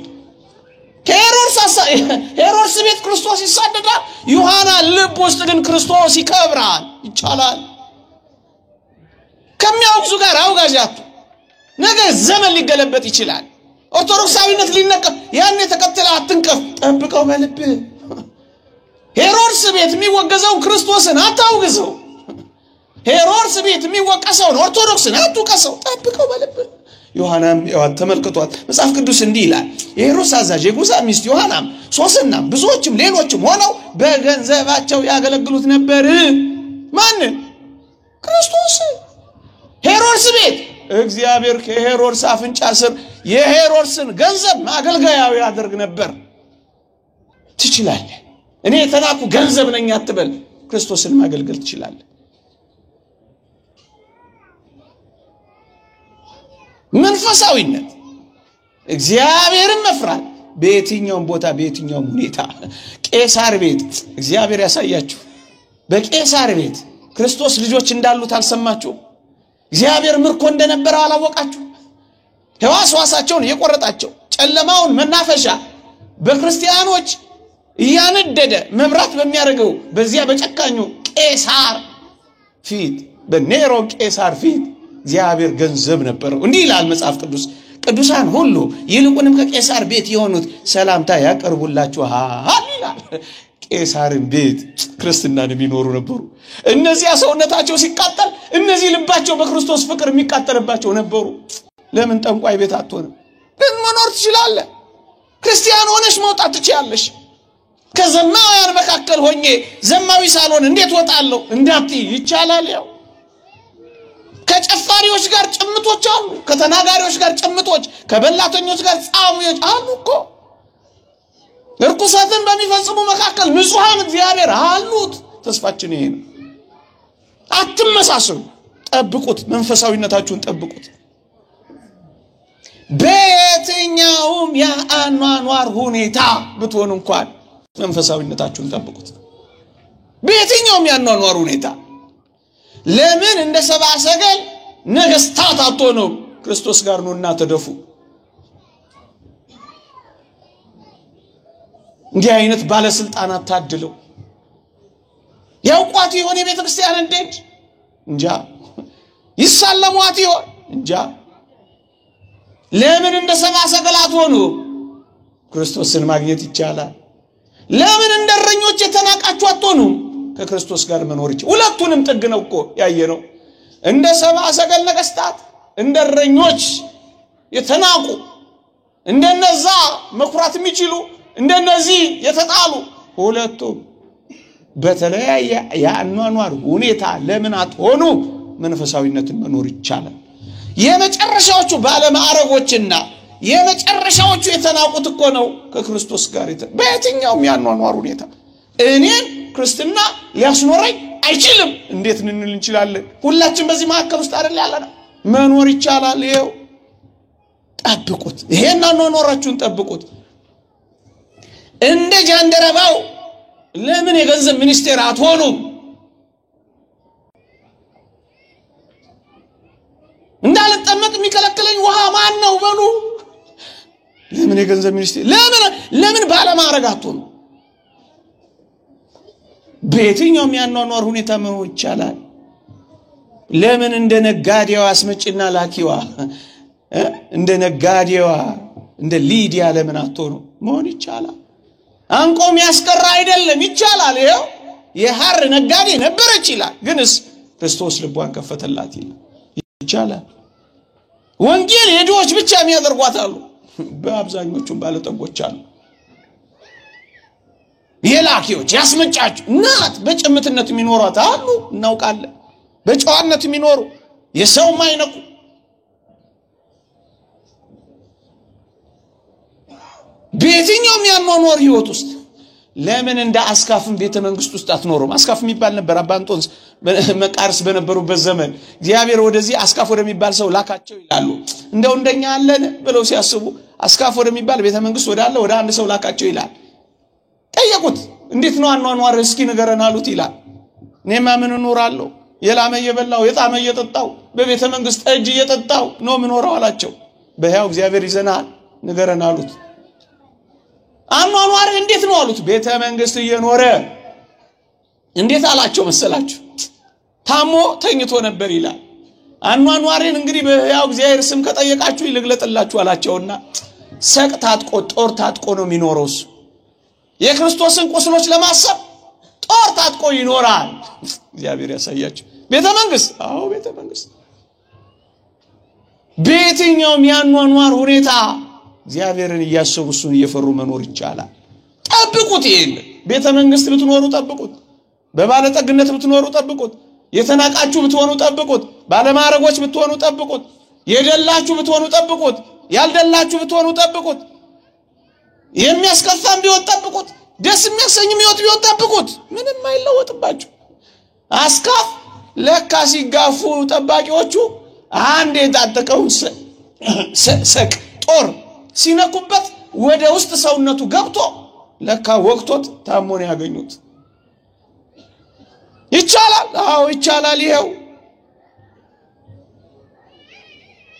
ሄሮድስ ቤት ክርስቶስ ይሳደዳል። ዮሐና ልብ ውስጥ ግን ክርስቶስ ይከብራል። ይቻላል። ከሚያውቁ ጋር አውጋጃቱ ነገ ዘመን ሊገለበጥ ይችላል። ኦርቶዶክሳዊነት ሊነቀፍ ያን ተከተለ አትንቀፍ። ጠብቀው በልብ። ሄሮድስ ቤት የሚወገዘው ክርስቶስን አታውግዘው። ሄሮድስ ቤት የሚወቀሰው ኦርቶዶክስን አትውቀሰው። ጠብቀው በልብ። ዮሐናም ተመልክቷት መጽሐፍ ቅዱስ እንዲህ ይላል። የሄሮድስ አዛዥ የኩዛ ሚስት ዮሐናም ሶስናም ብዙዎችም ሌሎችም ሆነው በገንዘባቸው ያገለግሉት ነበር። ማንን? ክርስቶስ። ሄሮድስ ቤት እግዚአብሔር ከሄሮድስ አፍንጫ ስር የሄሮድስን ገንዘብ ማገልገያው ያደርግ ነበር። ትችላለህ። እኔ የተናኩ ገንዘብ ነኝ አትበል። ክርስቶስን ማገልገል ትችላለህ። መንፈሳዊነት እግዚአብሔርን መፍራት በየትኛውም ቦታ በየትኛውም ሁኔታ። ቄሳር ቤት እግዚአብሔር ያሳያችሁ። በቄሳር ቤት ክርስቶስ ልጆች እንዳሉት አልሰማችሁ? እግዚአብሔር ምርኮ እንደነበረ አላወቃችሁ? ሕዋሳቸውን የቆረጣቸው ጨለማውን መናፈሻ በክርስቲያኖች እያነደደ መብራት በሚያደርገው በዚያ በጨካኙ ቄሳር ፊት በኔሮ ቄሳር ፊት እግዚአብሔር ገንዘብ ነበረው። እንዲህ ይላል መጽሐፍ ቅዱስ፣ ቅዱሳን ሁሉ ይልቁንም ከቄሳር ቤት የሆኑት ሰላምታ ያቀርቡላችኋል ይላል። ቄሳርን ቤት ክርስትናን የሚኖሩ ነበሩ። እነዚያ ሰውነታቸው ሲቃጠል፣ እነዚህ ልባቸው በክርስቶስ ፍቅር የሚቃጠልባቸው ነበሩ። ለምን ጠንቋይ ቤት አትሆንም? ግን መኖር ትችላለህ። ክርስቲያን ሆነሽ መውጣት ትችያለሽ። ከዘማውያን መካከል ሆኜ ዘማዊ ሳልሆን እንዴት ወጣለሁ እንዳትይ ይቻላል። ያው ከጨፋሪዎች ጋር ጭምቶች አሉ፣ ከተናጋሪዎች ጋር ጭምቶች፣ ከበላተኞች ጋር ጻሙዎች አሉ እኮ። እርኩሰትን በሚፈጽሙ መካከል ንጹሃን እግዚአብሔር አሉት። ተስፋችን ይሄ ነው። አትመሳሰሉ። ጠብቁት። መንፈሳዊነታችሁን ጠብቁት። በየትኛውም የአኗኗር ሁኔታ ብትሆኑ እንኳን መንፈሳዊነታችሁን ጠብቁት። በየትኛውም የአኗኗር ሁኔታ። ለምን እንደ ሰብአ ሰገል ነገስታት አትሆኑ? ክርስቶስ ጋር ነውና ተደፉ። እንዲህ አይነት ባለስልጣናት ታድለው ያውቋት የሆነ ቤተክርስቲያን እንዴት እንጃ ይሳለሟት ይሆን እንጃ ለምን እንደ ሰብአ ሰገላት ሆኑ ክርስቶስን ማግኘት ይቻላል ለምን እንደረኞች የተናቃችሁ አትሆኑ ከክርስቶስ ጋር መኖር ይችላል ሁለቱንም ጥግ ነው እኮ ያየነው እንደ ሰብአ ሰገል ነገስታት እንደረኞች የተናቁ እንደነዛ መኩራት የሚችሉ እንደነዚህ የተጣሉ ሁለቱም በተለያየ ያኗኗር ሁኔታ ለምን አትሆኑ መንፈሳዊነትን መኖር ይቻላል የመጨረሻዎቹ ባለማዕረጎችና የመጨረሻዎቹ የተናቁት እኮ ነው ከክርስቶስ ጋር በየትኛውም ያኗኗር ሁኔታ እኔን ክርስትና ሊያስኖረኝ አይችልም እንዴት እንል እንችላለን ሁላችን በዚህ ማዕከል ውስጥ አይደል ያለነው መኖር ይቻላል ይሄው ጠብቁት ይሄን አኗኗራችሁን ጠብቁት እንደ ጃንደረባው ለምን የገንዘብ ሚኒስቴር አትሆኑም እንዳልጠመቅ የሚከለክለኝ ውሃ ማን ነው በሉ ለምን የገንዘብ ሚኒስቴር ለምን ባለማዕረግ አትሆኑ በየትኛውም ያኗኗር ሁኔታ መኖር ይቻላል ለምን እንደ ነጋዴዋ አስመጪና ላኪዋ እንደ ነጋዴዋ እንደ ሊዲያ ለምን አትሆኑ መሆን ይቻላል አንቆም ያስቀራ አይደለም ይቻላል ይሄው የሐር ነጋዴ ነበረች ይላል ግንስ ክርስቶስ ልቧን ከፈተላት ይቻላል ወንጌል የድሆች ብቻ የሚያደርጓታሉ በአብዛኞቹ ባለጠጎች አሉ የላኪዎች ያስመጫቸው እናት በጭምትነት የሚኖሩት አሉ እናውቃለን በጨዋነት የሚኖሩ የሰው ማይነቁ በየትኛውም ያኗኗር ህይወት ውስጥ ለምን እንደ አስካፍም ቤተ መንግስት ውስጥ አትኖሩም አስካፍ የሚባል ነበር አባ እንጦንስ መቃርስ በነበሩበት ዘመን እግዚአብሔር ወደዚህ አስካፍ ወደሚባል ሰው ላካቸው ይላሉ እንደው እንደኛ አለን ብለው ሲያስቡ አስካፍ ወደሚባል ቤተ መንግስት ወዳለ ወደ አንድ ሰው ላካቸው ይላል ጠየቁት እንዴት ነው አኗኗር እስኪ ንገረን አሉት ይላል እኔማ ምን እኖራለሁ የላመ እየበላው የጣመ እየጠጣው በቤተ መንግስት እጅ እየጠጣው ነው ምኖረው አላቸው በሕያው እግዚአብሔር ይዘናል ንገረን አሉት አኗኗር እንዴት ነው አሉት ቤተ መንግስት እየኖረ እንዴት አላቸው መሰላችሁ ታሞ ተኝቶ ነበር ይላል አኗኗሬን እንግዲህ በሕያው እግዚአብሔር ስም ከጠየቃችሁ ይልግለጥላችሁ አላቸውና ሰቅ ታጥቆ ጦር ታጥቆ ነው የሚኖረው የክርስቶስን ቁስሎች ለማሰብ ጦር ታጥቆ ይኖራል እግዚአብሔር ያሳያችሁ ቤተ መንግስት አዎ ቤተ መንግስት በየትኛውም ያኗኗር ሁኔታ እግዚአብሔርን እያሰቡ እሱን እየፈሩ መኖር ይቻላል ጠብቁት ይሄን ቤተ መንግስት ብትኖሩ ጠብቁት በባለጠግነት ብትኖሩ ጠብቁት የተናቃችሁ ብትሆኑ ጠብቁት ባለማዕረጎች ብትሆኑ ጠብቁት የደላችሁ ብትሆኑ ጠብቁት ያልደላችሁ ብትሆኑ ጠብቁት የሚያስከፋም ቢሆን ጠብቁት ደስ የሚያሰኝም ቢሆን ጠብቁት ምንም አይለወጥባችሁ አስካፍ ለካ ሲጋፉ ጠባቂዎቹ አንድ የታጠቀውን ሰቅ ጦር ሲነኩበት ወደ ውስጥ ሰውነቱ ገብቶ ለካ ወቅቶት ታሞን ያገኙት ይቻላል አዎ ይቻላል ይሄው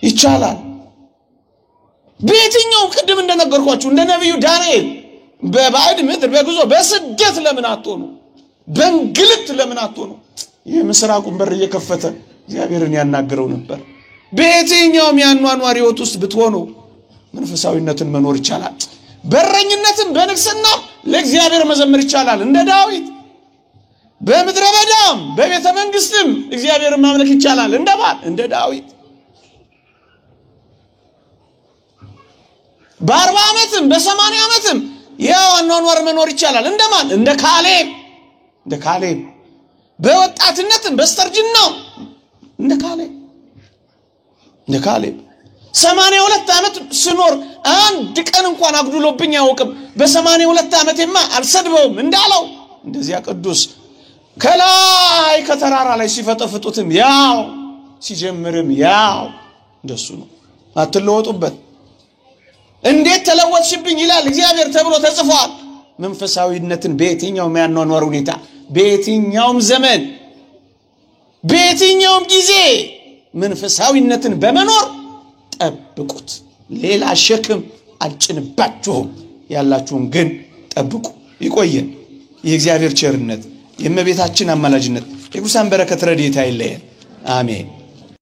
ይቻላል በየትኛው ቅድም እንደነገርኳችሁ እንደ ነብዩ ዳንኤል በባዕድ ምድር በጉዞ በስደት ለምን አትሆኑ በእንግልት ለምን አትሆኑ የምስራቁን በር እየከፈተ እግዚአብሔርን ያናገረው ነበር በየትኛውም ያኗኗር ህይወት ውስጥ ብትሆኑ መንፈሳዊነትን መኖር ይቻላል በረኝነትን በንግስና ለእግዚአብሔር መዘመር ይቻላል እንደ ዳዊት በምድረ በዳም በቤተ መንግስትም እግዚአብሔርን ማምለክ ይቻላል እንደማን እንደ ዳዊት በ40 ዓመትም በ80 ዓመትም ያው አኗኗር መኖር ይቻላል እንደማን እንደ ካሌብ በወጣትነትም በስተርጅናው እንደ ካሌብ 82 ዓመት ስኖር አንድ ቀን እንኳን አግዱሎብኝ ያውቅም በ82 ዓመቴማ አልሰድበውም እንዳለው እንደዚያ ቅዱስ ከላይ ከተራራ ላይ ሲፈጠፍጡትም ያው ሲጀምርም ያው እንደሱ ነው አትለወጡበት እንዴት ተለወጥሽብኝ ይላል እግዚአብሔር ተብሎ ተጽፏል መንፈሳዊነትን በየትኛውም ያኗኗር ሁኔታ በየትኛውም ዘመን በየትኛውም ጊዜ መንፈሳዊነትን በመኖር ጠብቁት ሌላ ሸክም አልጭንባችሁም ያላችሁን ግን ጠብቁ ይቆየን የእግዚአብሔር ቸርነት የእመቤታችን አማላጅነት የቅዱሳን በረከት ረድኤት አይለየን አሜን።